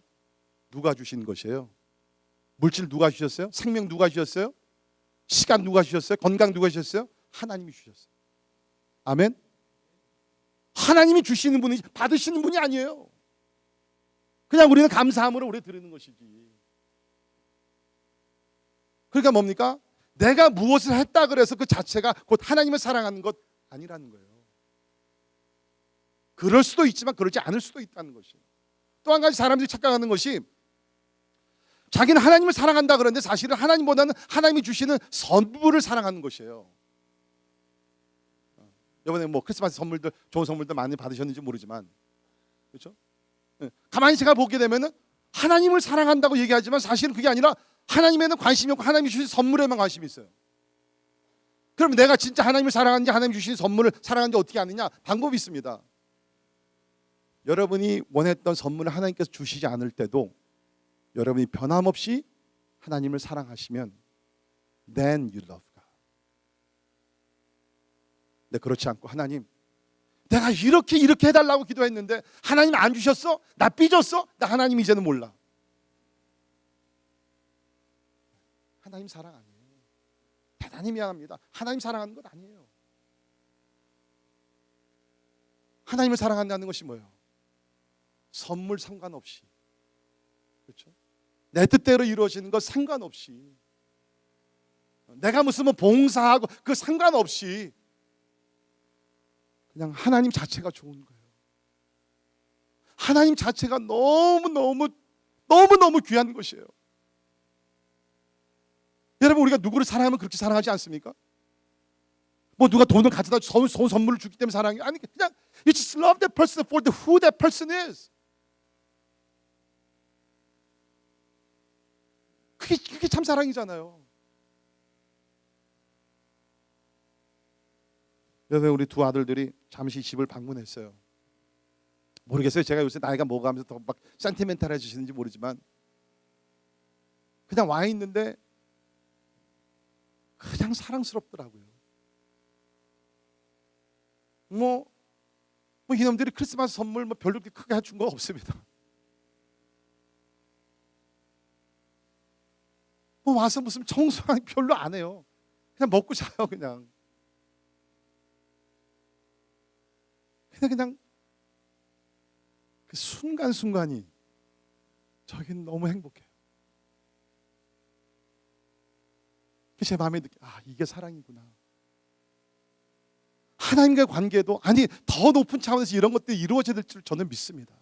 누가 주신 것이에요? 물질 누가 주셨어요? 생명 누가 주셨어요? 시간 누가 주셨어요? 건강 누가 주셨어요? 하나님이 주셨어요. 아멘. 하나님이 주시는 분이, 받으시는 분이 아니에요. 그냥 우리는 감사함으로 우리 드리는 것이지. 그러니까 뭡니까? 내가 무엇을 했다 그래서 그 자체가 곧 하나님을 사랑하는 것 아니라는 거예요. 그럴 수도 있지만 그렇지 않을 수도 있다는 것이에요. 또 한 가지 사람들이 착각하는 것이, 자기는 하나님을 사랑한다 그러는데 사실은 하나님보다는 하나님이 주시는 선물을 사랑하는 것이에요. 이번에 뭐 크리스마스 선물들, 좋은 선물들 많이 받으셨는지 모르지만, 그렇죠? 가만히 제가 보게 되면은 하나님을 사랑한다고 얘기하지만 사실은 그게 아니라 하나님에는 관심이 없고 하나님이 주신 선물에만 관심이 있어요. 그럼 내가 진짜 하나님을 사랑하는지, 하나님이 주신 선물을 사랑하는지 어떻게 아느냐? 방법이 있습니다. 여러분이 원했던 선물을 하나님께서 주시지 않을 때도 여러분이 변함없이 하나님을 사랑하시면 then you love God. 근데 그렇지 않고, 하나님 내가 이렇게 해달라고 기도했는데 하나님 안 주셨어? 나 삐졌어? 나 하나님 이제는 몰라. 하나님 사랑 아니에요. 대단히 미안합니다. 하나님 사랑하는 것 아니에요. 하나님을 사랑한다는 것이 뭐예요? 선물 상관없이, 그렇죠? 내 뜻대로 이루어지는 것 상관없이, 내가 무슨 뭐 봉사하고 그 상관없이 그냥 하나님 자체가 좋은 거예요. 하나님 자체가 너무너무 귀한 것이에요. 여러분, 우리가 누구를 사랑하면 그렇게 사랑하지 않습니까? 뭐 누가 돈을 가져다 좋은 선물을 주기 때문에 사랑해? 아니, 그냥 you just love that person for who that person is. 그게 참 사랑이잖아요. 여러분, 우리 두 아들들이 잠시 집을 방문했어요. 모르겠어요. 제가 요새 나이가 먹어가면서 더 막 센티멘탈해지시는지 모르지만 그냥 와 있는데 그냥 사랑스럽더라고요. 뭐 이놈들이 크리스마스 선물 뭐 별로 그렇게 크게 해준 거 없습니다. 뭐 와서 무슨 청소하는 별로 안 해요. 그냥 먹고 자요. 그냥 그 순간순간이 저긴 너무 행복해요. 제 마음에 이게 사랑이구나. 하나님과의 관계도, 아니 더 높은 차원에서 이런 것들이 이루어져야 될 줄 저는 믿습니다.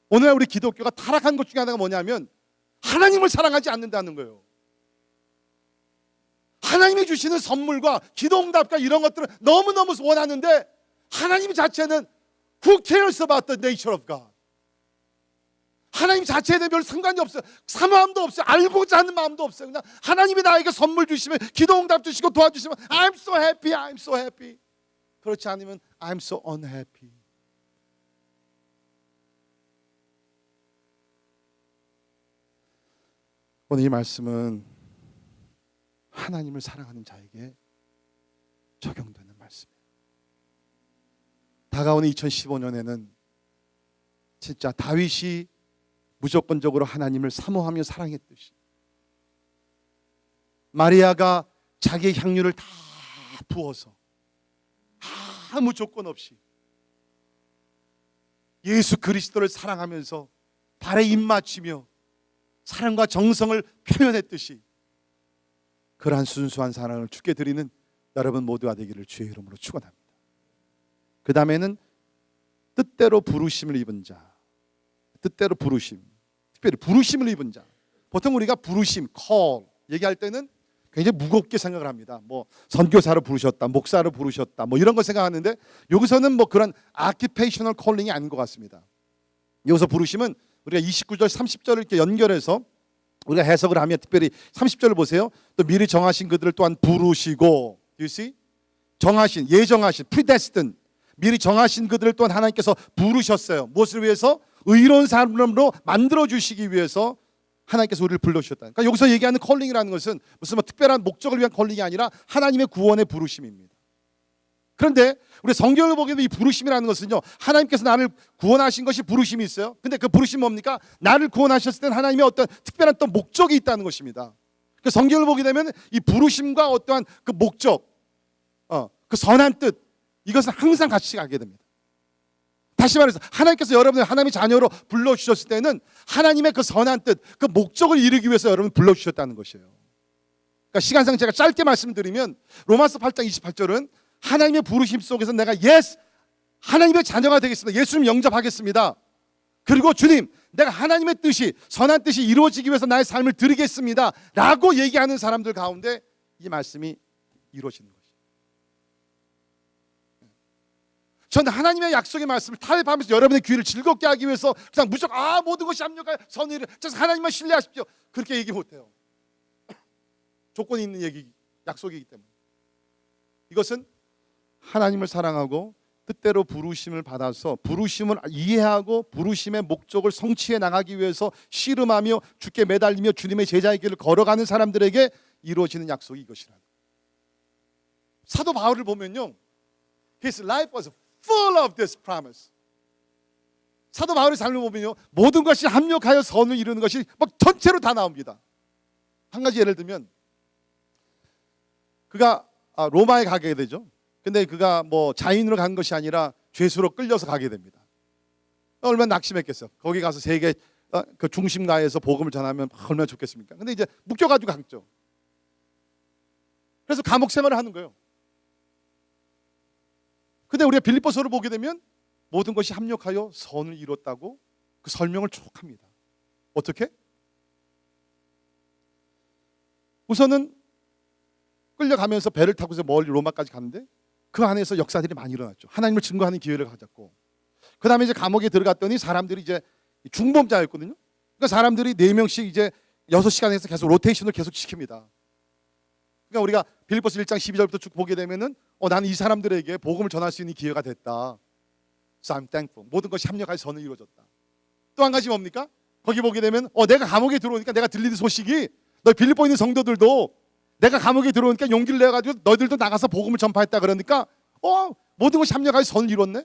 오늘날 우리 기독교가 타락한 것 중에 하나가 뭐냐면 하나님을 사랑하지 않는다는 거예요. 하나님이 주시는 선물과 기도응답과 이런 것들을 너무너무 원하는데 하나님 자체는 who cares about the nature of God? 하나님 자체에 대해 별 상관이 없어요. 사모함도 없어요. 알고자 하는 마음도 없어요. 그냥 하나님이 나에게 선물 주시면, 기도응답 주시고 도와주시면 I'm so happy, I'm so happy. 그렇지 않으면 I'm so unhappy. 오늘 이 말씀은 하나님을 사랑하는 자에게 적용되는 말씀이에요. 다가오는 2015년에는 진짜 다윗이 무조건적으로 하나님을 사모하며 사랑했듯이, 마리아가 자기의 향유를 다 부어서 아무 조건 없이 예수 그리스도를 사랑하면서 발에 입 맞추며 사랑과 정성을 표현했듯이 그러한 순수한 사랑을 주께 드리는 여러분 모두가 되기를 주의 이름으로 축원합니다. 그 다음에는 뜻대로 부르심을 입은 자, 뜻대로 부르심, 특별히 부르심을 입은 자. 보통 우리가 부르심, call 얘기할 때는 굉장히 무겁게 생각을 합니다. 뭐 선교사로 부르셨다, 목사로 부르셨다, 뭐 이런 거 생각하는데 여기서는 뭐 그런 아키페이셔널 콜링이 아닌 것 같습니다. 여기서 부르심은 우리가 29절, 30절을 이렇게 연결해서 우리가 해석을 하면 특별히 30절을 보세요. 또 미리 정하신 그들을 또한 부르시고, you see? 정하신, 예정하신, predestined, 미리 정하신 그들을 또한 하나님께서 부르셨어요. 무엇을 위해서? 의로운 사람으로 만들어 주시기 위해서 하나님께서 우리를 불러주셨다. 그러니까 여기서 얘기하는 컬링이라는 것은 무슨 뭐 특별한 목적을 위한 컬링이 아니라 하나님의 구원의 부르심입니다. 그런데 우리 성경을 보게 되면 이 부르심이라는 것은요, 하나님께서 나를 구원하신 것이 부르심이 있어요. 근데 그 부르심이 뭡니까? 나를 구원하셨을 때는 하나님의 어떤 특별한 또 목적이 있다는 것입니다. 그 성경을 보게 되면 이 부르심과 어떠한 그 목적, 그 선한 뜻, 이것은 항상 같이 가게 됩니다. 다시 말해서 하나님께서 여러분을 하나님의 자녀로 불러주셨을 때는 하나님의 그 선한 뜻, 그 목적을 이루기 위해서 여러분을 불러주셨다는 것이에요. 그러니까 시간상 제가 짧게 말씀드리면 로마서 8장 28절은 하나님의 부르심 속에서 내가 예스, 하나님의 자녀가 되겠습니다. 예수님 영접하겠습니다. 그리고 주님, 내가 하나님의 뜻이, 선한 뜻이 이루어지기 위해서 나의 삶을 드리겠습니다 라고 얘기하는 사람들 가운데 이 말씀이 이루어지는 것이죠. 저는 하나님의 약속의 말씀을 타협하면서 여러분의 귀를 즐겁게 하기 위해서 그냥 무조건 모든 것이 합력하여 선을 이루어, 하나님만 신뢰하십시오, 그렇게 얘기 못해요. 조건이 있는 얘기, 약속이기 때문에. 이것은 하나님을 사랑하고 뜻대로 부르심을 받아서 부르심을 이해하고 부르심의 목적을 성취해 나가기 위해서 씨름하며 주께 매달리며 주님의 제자의 길을 걸어가는 사람들에게 이루어지는 약속이 이것이라. 사도 바울을 보면요, His life was full of this promise. 사도 바울의 삶을 보면요, 모든 것이 합력하여 선을 이루는 것이 막 전체로 다 나옵니다. 한 가지 예를 들면 그가 로마에 가게 되죠. 근데 그가 뭐 자인으로 간 것이 아니라 죄수로 끌려서 가게 됩니다. 얼마나 낙심했겠어. 거기 가서 세계 그 중심가에서 복음을 전하면 얼마나 좋겠습니까? 근데 이제 묶여가지고 갔죠. 그래서 감옥 생활을 하는 거예요. 근데 우리가 빌립보서를 보게 되면 모든 것이 합력하여 선을 이뤘다고 그 설명을 쭉 합니다. 어떻게? 우선은 끌려가면서 배를 타고서 멀리 로마까지 갔는데 그 안에서 역사들이 많이 일어났죠. 하나님을 증거하는 기회를 가졌고, 그 다음에 이제 감옥에 들어갔더니 사람들이 이제 중범자였거든요. 그러니까 사람들이 4명씩 이제 6시간에서 계속 로테이션을 계속 시킵니다. 그러니까 우리가 빌립보서 1장 12절부터 쭉 보게 되면은 나는 이 사람들에게 복음을 전할 수 있는 기회가 됐다. So I'm thankful. 모든 것이 합력하여 선을 이루어졌다. 또 한 가지 뭡니까? 거기 보게 되면 내가 감옥에 들어오니까 내가 들리는 소식이 너희 빌립보에 있는 성도들도 내가 감옥에 들어오니까 용기를 내가지고 너희들도 나가서 복음을 전파했다 그러니까 모든 것이 합력하여 선을 이뤘네.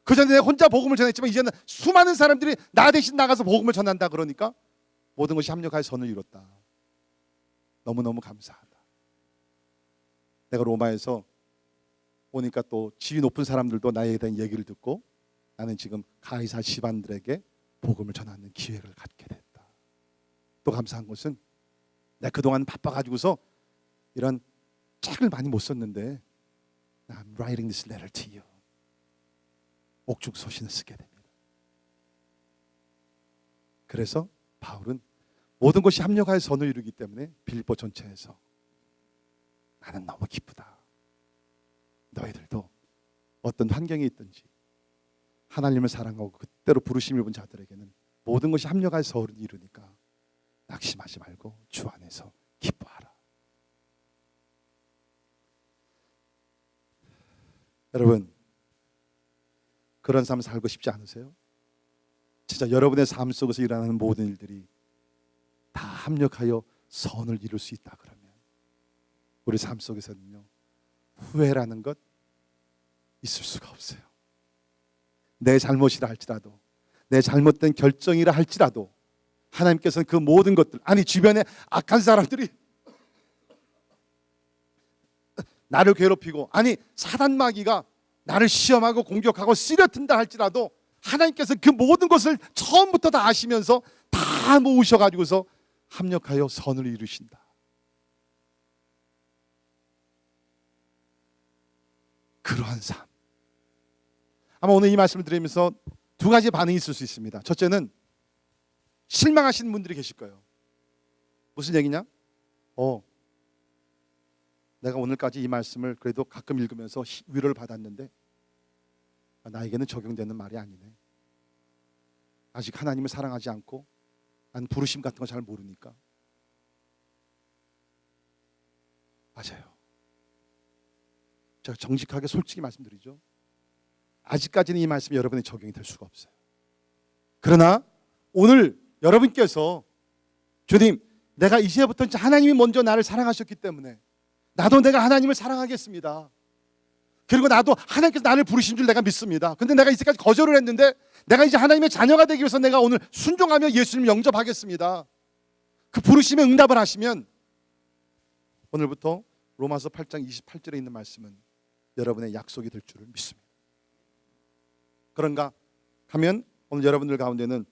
그전에 내가 혼자 복음을 전했지만 이제는 수많은 사람들이 나 대신 나가서 복음을 전한다 그러니까 모든 것이 합력하여 선을 이뤘다. 너무너무 감사하다. 내가 로마에서 오니까 또 지위 높은 사람들도 나에 대한 얘기를 듣고 나는 지금 가이사 시반들에게 복음을 전하는 기회를 갖게 됐다. 또 감사한 것은 내가 그동안 바빠가지고서 이런 책을 많이 못 썼는데 I'm writing this letter to you. 옥중소신을 쓰게 됩니다. 그래서 바울은 모든 것이 합력하여 선을 이루기 때문에 빌립보 전체에서 나는 너무 기쁘다. 너희들도 어떤 환경에 있든지 하나님을 사랑하고 그때로 부르심을 본 자들에게는 모든 것이 합력하여 선을 이루니까 낙심하지 말고 주 안에서 기뻐하라. 여러분, 그런 삶 살고 싶지 않으세요? 진짜 여러분의 삶 속에서 일어나는 모든 일들이 다 합력하여 선을 이룰 수 있다 그러면 우리 삶 속에서는요, 후회라는 것 있을 수가 없어요. 내 잘못이라 할지라도, 내 잘못된 결정이라 할지라도 하나님께서는 그 모든 것들, 주변에 악한 사람들이 나를 괴롭히고 사단 마귀가 나를 시험하고 공격하고 쓰려든다 할지라도 하나님께서 그 모든 것을 처음부터 다 아시면서 다 모으셔가지고서 합력하여 선을 이루신다. 그러한 삶. 아마 오늘 이 말씀을 드리면서 두 가지 반응이 있을 수 있습니다. 첫째는 실망하시는 분들이 계실 거예요. 무슨 얘기냐? 내가 오늘까지 이 말씀을 그래도 가끔 읽으면서 위로를 받았는데 나에게는 적용되는 말이 아니네. 아직 하나님을 사랑하지 않고 난 부르심 같은 거 잘 모르니까. 맞아요. 제가 정직하게 솔직히 말씀드리죠. 아직까지는 이 말씀이 여러분의 적용이 될 수가 없어요. 그러나 오늘 여러분께서 주님, 내가 이제부터 하나님이 먼저 나를 사랑하셨기 때문에 나도 내가 하나님을 사랑하겠습니다. 그리고 나도 하나님께서 나를 부르신 줄 내가 믿습니다. 근데 내가 이제까지 거절을 했는데 내가 이제 하나님의 자녀가 되기 위해서 내가 오늘 순종하며 예수님 영접하겠습니다. 그 부르심에 응답을 하시면 오늘부터 로마서 8장 28절에 있는 말씀은 여러분의 약속이 될 줄을 믿습니다. 그런가 하면 오늘 여러분들 가운데는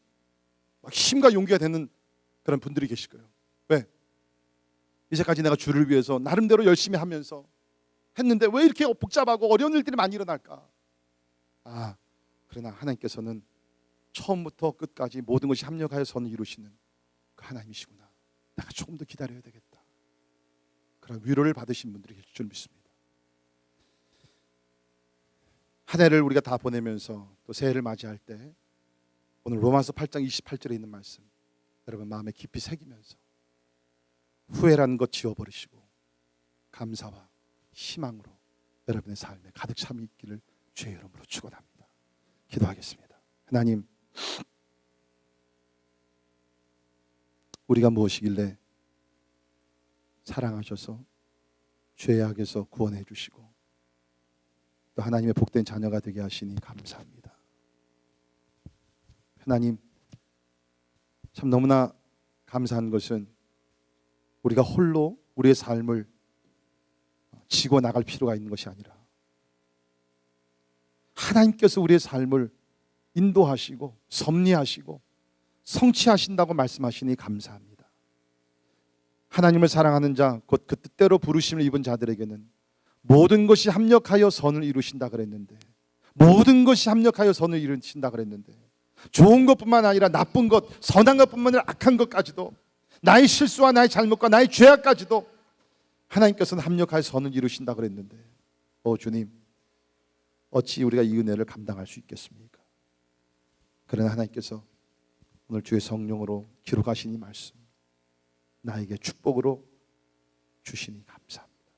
막 힘과 용기가 되는 그런 분들이 계실 거예요. 왜? 이제까지 내가 주를 위해서 나름대로 열심히 하면서 했는데 왜 이렇게 복잡하고 어려운 일들이 많이 일어날까? 그러나 하나님께서는 처음부터 끝까지 모든 것이 합력하여 선을 이루시는 그 하나님이시구나. 내가 조금 더 기다려야 되겠다. 그런 위로를 받으신 분들이 계실 줄 믿습니다. 한 해를 우리가 다 보내면서 또 새해를 맞이할 때 오늘 로마서 8장 28절에 있는 말씀 여러분 마음에 깊이 새기면서 후회라는 것 지워버리시고 감사와 희망으로 여러분의 삶에 가득 차 있기를 주의 이름으로 축원합니다. 기도하겠습니다. 하나님, 우리가 무엇이길래 사랑하셔서 죄악에서 구원해 주시고 또 하나님의 복된 자녀가 되게 하시니 감사합니다. 하나님, 참 너무나 감사한 것은 우리가 홀로 우리의 삶을 지고 나갈 필요가 있는 것이 아니라 하나님께서 우리의 삶을 인도하시고 섭리하시고 성취하신다고 말씀하시니 감사합니다. 하나님을 사랑하는 자, 곧 그 뜻대로 부르심을 입은 자들에게는 모든 것이 합력하여 선을 이루신다 그랬는데 모든 것이 합력하여 선을 이루신다 그랬는데 좋은 것뿐만 아니라 나쁜 것, 선한 것뿐만 아니라 악한 것까지도 나의 실수와 나의 잘못과 나의 죄악까지도 하나님께서는 합력하여 선을 이루신다 그랬는데 주님, 어찌 우리가 이 은혜를 감당할 수 있겠습니까? 그러나 하나님께서 오늘 주의 성령으로 기록하신 이 말씀 나에게 축복으로 주시니 감사합니다.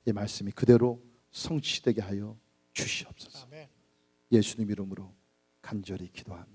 이 말씀이 그대로 성취되게 하여 주시옵소서. 예수님 이름으로 간절히 기도합니다.